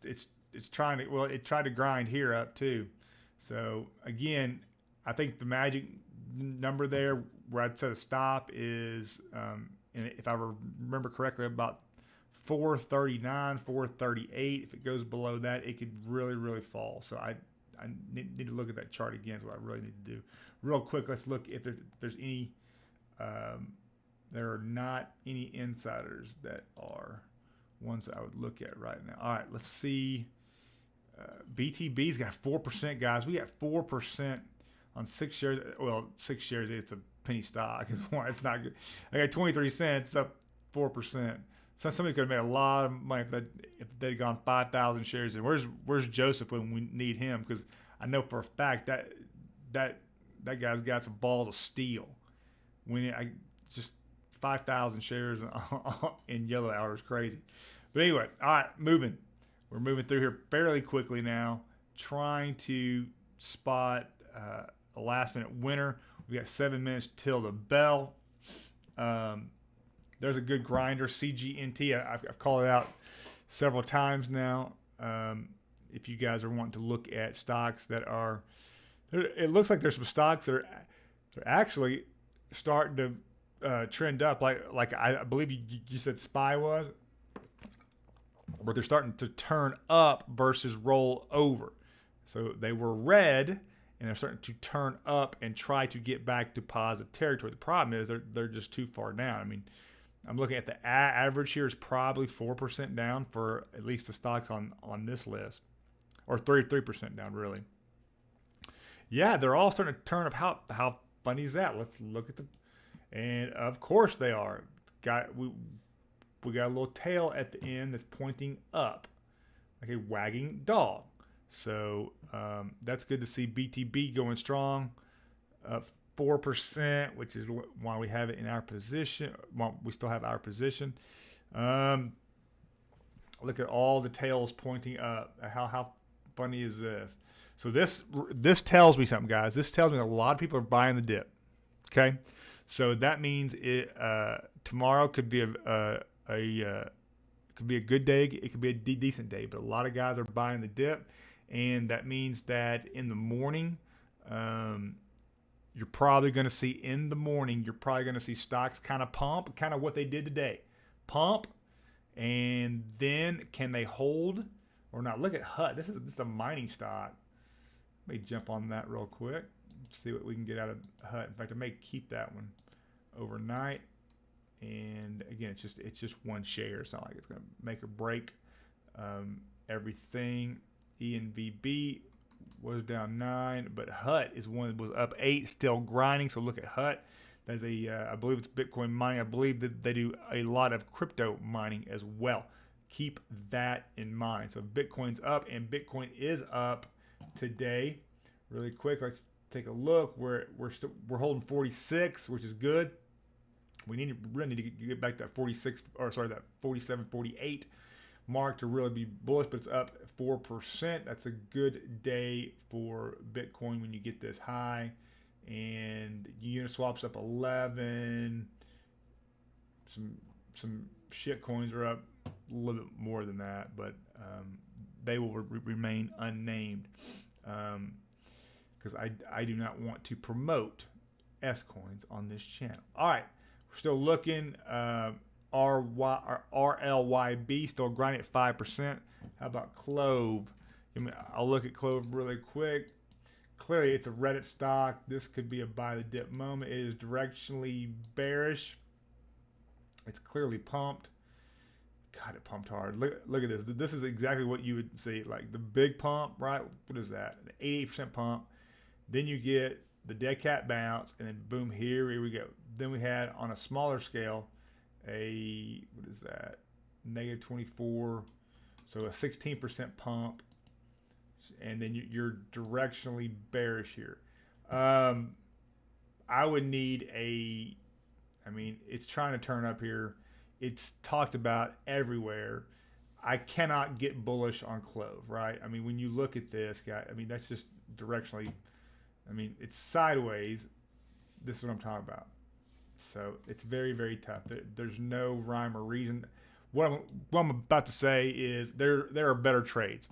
trying to. Well, it tried to grind here up too. So again, I think the magic number there where I'd set a stop is, and if I remember correctly, about 439, 438. If it goes below that, it could really fall. So I need to look at that chart again. Is what I really need to do. Real quick, let's look if there's any. There are not any insiders that are ones that I would look at right now. All right, let's see. BTB's got 4%, guys. We got 4% on 6 shares. Well, 6 shares, it's a penny stock. It's not good. I got 23 cents, up 4%. So somebody could have made a lot of money if they'd gone 5,000 shares. And where's Joseph when we need him? Because I know for a fact that guy's got some balls of steel. When just 5,000 shares in YOLO Hour is crazy. But anyway, all right, moving. We're moving through here fairly quickly now, trying to spot a last-minute winner. We got 7 minutes till the bell. There's a good grinder, CGNT. I've called it out several times now. If you guys are wanting to look at stocks that are, it looks like there's some stocks that are actually starting to trend up, like I believe you said SPY was, but they're starting to turn up versus roll over. So they were red, and they're starting to turn up and try to get back to positive territory. The problem is they're just too far down. I mean, I'm looking at the average here is probably 4% down for at least the stocks on this list, or 33% down really. Yeah, they're all starting to turn up. How funny is that? Let's look at and of course they are. We got a little tail at the end that's pointing up, like a wagging dog. So that's good to see. BTB going strong, up 4%, which is why we have it in our position. Well, we still have our position. Look at all the tails pointing up. How funny is this? So this tells me something, guys. This tells me a lot of people are buying the dip. Okay, so that means tomorrow could be a good day. It could be a decent day, but a lot of guys are buying the dip, and that means that in the morning, you're probably going to see stocks kind of pump, kind of what they did today, pump, and then can they hold or not? Look at HUT. This is a mining stock. Let me jump on that real quick. See what we can get out of HUT. In fact, I may keep that one overnight. And again, it's just one share. It's not like it's going to make or break everything. ENVB was down 9, but HUT is one that was up 8, still grinding. So look at HUT. That's I believe it's Bitcoin mining. I believe that they do a lot of crypto mining as well. keep that in mind. So Bitcoin's up, and Bitcoin is up today. Really quick, let's take a look. We're holding 46, which is good. We really need to get back to that 46, or sorry, that 47, 48 mark to really be bullish, but it's up 4%. That's a good day for Bitcoin when you get this high. And Uniswap's up 11. Some shit coins are up a little bit more than that, but they will remain unnamed because I do not want to promote S coins on this channel. All right, we're still looking. RLYB still grinding at 5%. How about Clove? I'll look at Clove really quick. Clearly, it's a Reddit stock. This could be a buy the dip moment. It is directionally bearish. It's clearly pumped. God, it pumped hard. Look at this. This is exactly what you would see, like the big pump, right? What is that? An 88% pump. Then you get the dead cat bounce, and then boom, here we go. Then we had on a smaller scale a, what is that? Negative 24. So a 16% pump. And then you're directionally bearish here. I would need it's trying to turn up here. It's talked about everywhere. I cannot get bullish on Clove, right? I mean, when you look at this guy, I mean, that's just directionally, I mean, it's sideways. This is what I'm talking about. So it's very, very tough. There's no rhyme or reason. What I'm about to say is there are better trades.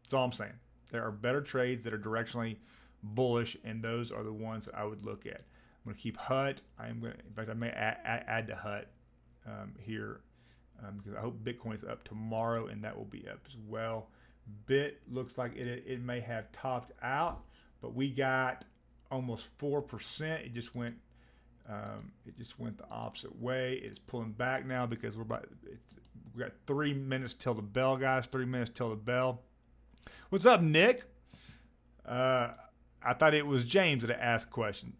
That's all I'm saying. There are better trades that are directionally bullish, and those are the ones that I would look at. I'm going to keep HUT. In fact, I may add to HUT here because I hope Bitcoin is up tomorrow, and that will be up as well. Bit looks like it may have topped out, but we got almost 4%. It just went the opposite way. It's pulling back now because we got 3 minutes till the bell, guys. 3 minutes till the bell. What's up, Nick? I thought it was James that asked a question.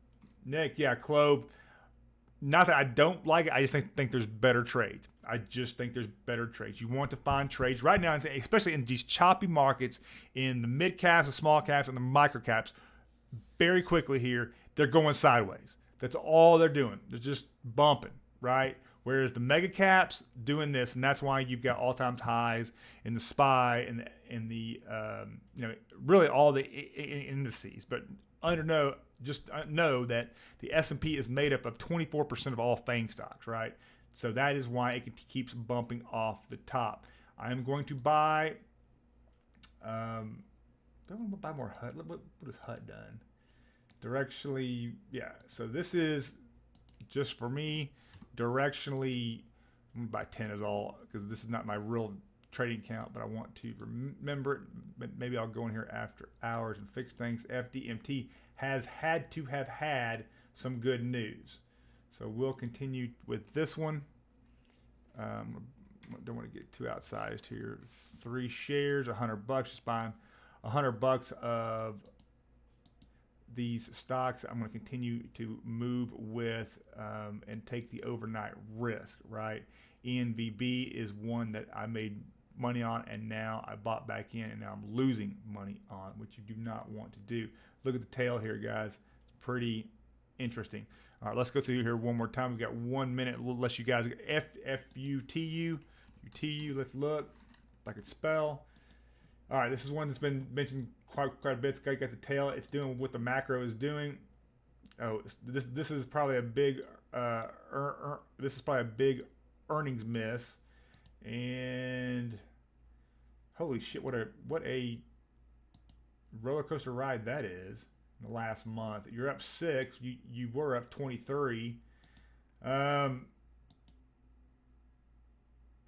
Nick, yeah, Clove. Not that I don't like it. I just think there's better trades. I just think there's better trades. You want to find trades right now, especially in these choppy markets, in the mid caps, the small caps, and the micro caps. Very quickly here, they're going sideways. That's all they're doing. They're just bumping, right? Whereas the mega caps doing this, and that's why you've got all-time highs in the SPY and the really all the indices. But just know that the S&P is made up of 24% of all FANG stocks, right? So that is why it keeps bumping off the top. I'm going to buy. Don't want to buy more HUT. What has HUT done? Directionally, yeah. So this is just for me. Directionally, I'm gonna buy 10 is all because this is not my real trading account, but I want to remember it. But maybe I'll go in here after hours and fix things. FDMT has had to have had some good news, so we'll continue with this one. Don't want to get too outsized here. 3 shares, $100. Just buying $100 of these stocks. I'm going to continue to move with and take the overnight risk, right? ENVB is one that I made money on, and now I bought back in, and now I'm losing money on, which you do not want to do. Look at the tail here, guys. It's pretty interesting. All right, let's go through here one more time. We've got 1 minute. Unless you guys FUTU, let's look like it's spell. All right, this is one that's been mentioned quite a bit. It's got the tail. It's doing what the macro is doing. Oh, this is probably a big earnings miss. And holy shit, what a roller coaster ride that is in the last month. You're up 6. You were up 23.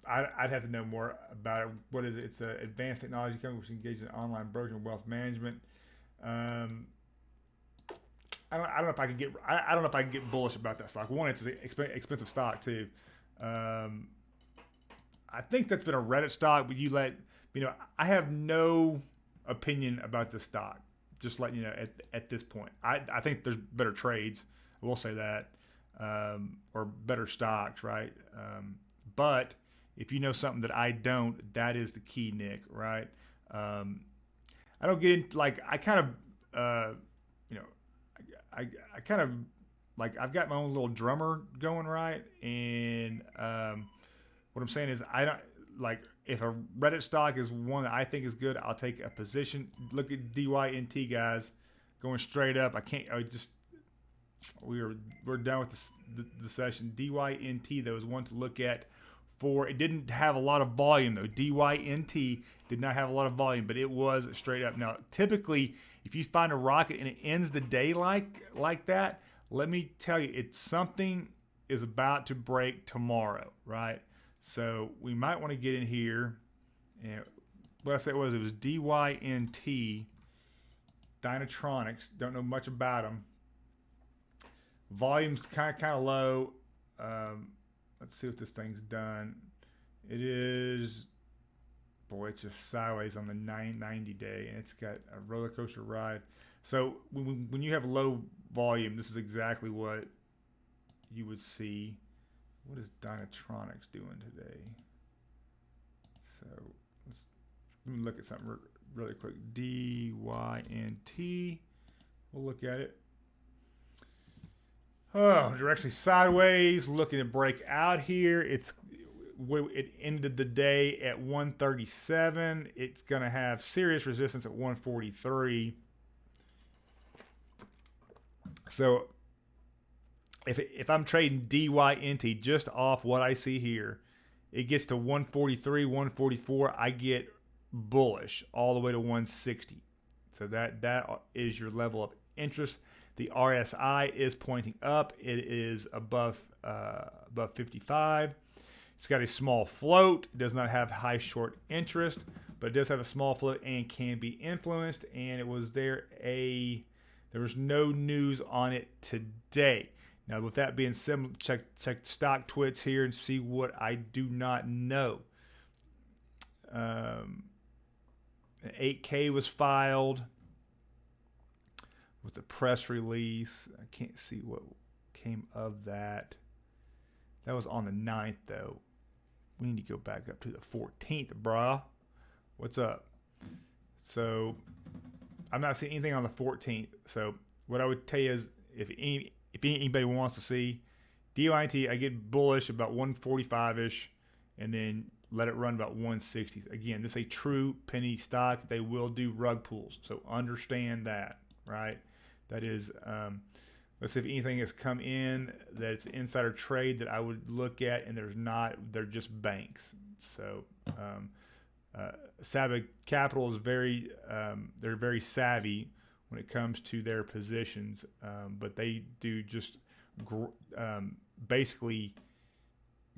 I'd have to know more about it. What is it? It's an advanced technology company which engages in online brokerage and wealth management. I don't know if I can get bullish about that stock. One, it's an expensive stock too. I think that's been a Reddit stock, but I have no opinion about this stock. Just letting you know at this point, I think there's better trades. I will say that, or better stocks, right? But if you know something that I don't, that is the key, Nick, right? I don't get into, like, I kind of, you know, I kind of, like, I've got my own little drummer going, right? And what I'm saying is, I don't, like, if a Reddit stock is one that I think is good, I'll take a position. Look at DYNT, guys, going straight up. We're done with the session. DYNT, though, is one to look at. It didn't have a lot of volume, though. DYNT did not have a lot of volume, but it was straight up. Now, typically, if you find a rocket and it ends the day like that, let me tell you, it's something is about to break tomorrow, right? So we might want to get in here. And what I said was, it was DYNT, Dynatronics. Don't know much about them. Volume's kind of low. Let's see what this thing's done. It is, boy, it's just sideways on the 990 day, and it's got a roller coaster ride. So when you have low volume, this is exactly what you would see. What is Dynatronics doing today? So let me look at something really quick. DYNT. We'll look at it. Oh, they're actually sideways, looking to break out here. It ended the day at 137. It's going to have serious resistance at 143. So if I'm trading DYNT just off what I see here, it gets to 143, 144. I get bullish all the way to 160. So that is your level of interest. The RSI is pointing up. It is above 55. It's got a small float. It does not have high short interest, but it does have a small float and can be influenced. And it was there was no news on it today. Now, with that being said, check stock twits here and see what I do not know. An 8K was filed with the press release. I can't see what came of that. That was on the 9th, though. We need to go back up to the 14th, brah. What's up? So I'm not seeing anything on the 14th. So what I would tell you is, if anybody wants to see DYNT, I get bullish about 145-ish, and then let it run about 160s. Again, this is a true penny stock. They will do rug pulls, so understand that, right? That is, let's see if anything has come in that's insider trade that I would look at, and there's not. They're just banks. So Sabbath Capital is they're very savvy when it comes to their positions, but they do just basically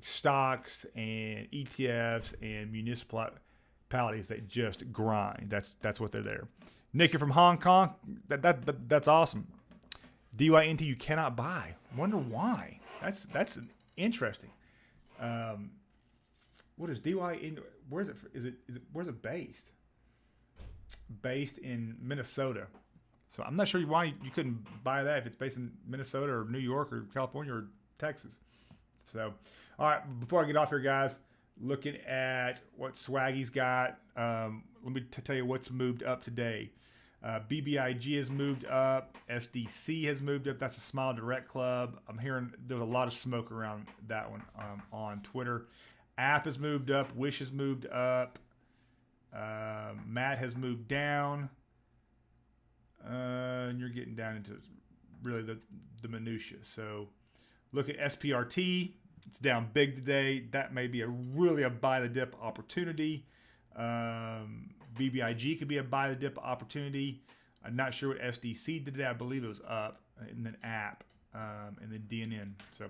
stocks and ETFs and municipalities that just grind. That's what they're there. Nick, you're from Hong Kong. That's awesome. DYNT you cannot buy. Wonder why. That's interesting. What is DYNT? Where's it based? Based in Minnesota. So I'm not sure why you couldn't buy that if it's based in Minnesota or New York or California or Texas. So, all right, before I get off here, guys, looking at what Swaggy's got, let me tell you what's moved up today. BBIG has moved up. SDC has moved up. That's a Smile Direct Club. I'm hearing there's a lot of smoke around that one on Twitter. App has moved up. Wish has moved up. Matt has moved down. And you're getting down into really the minutia. So look at SPRT. It's down big today. That may be really a buy the dip opportunity. BBIG could be a buy the dip opportunity. I'm not sure what SDC did today. I believe it was up. And then app. And then DNN. So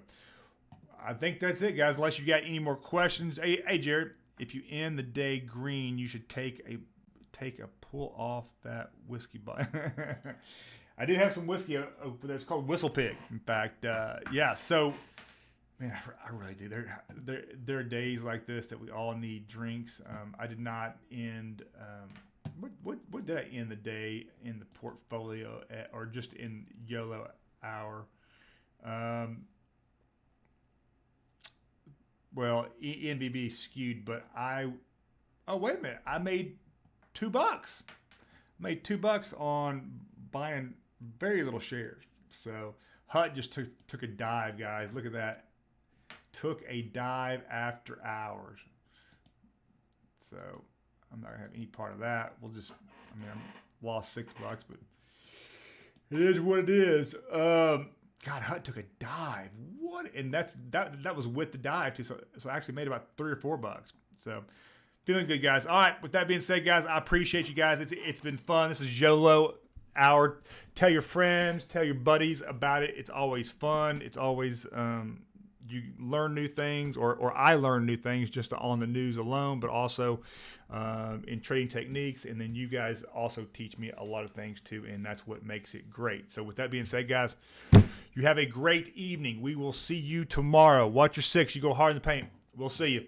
I think that's it, guys. Unless you got any more questions. Hey Jared, if you end the day green, you should take a pull off that whiskey bottle. I do have some whiskey over there. It's called Whistle Pig. In fact, yeah. So, man, I really do. There are days like this that we all need drinks. I did not end. What did I end the day in the portfolio at, or just in YOLO Hour? well, NBB skewed, but oh, wait a minute. I made $2. Made $2 on buying very little shares. So HUT just took a dive, guys. Look at that. Took a dive after hours. So I'm not gonna have any part of that. We'll just, I mean, I lost $6, but it is what it is. God, HUT took a dive. What? And that was with the dive too. So I actually made about $3 or $4. So feeling good, guys. All right. With that being said, guys, I appreciate you guys. It's been fun. This is YOLO Hour. Tell your friends, tell your buddies about it. It's always fun. It's always you learn new things, or I learn new things just on the news alone, but also in trading techniques. And then you guys also teach me a lot of things too, and that's what makes it great. So with that being said, guys, you have a great evening. We will see you tomorrow. Watch your six. You go hard in the paint. We'll see you.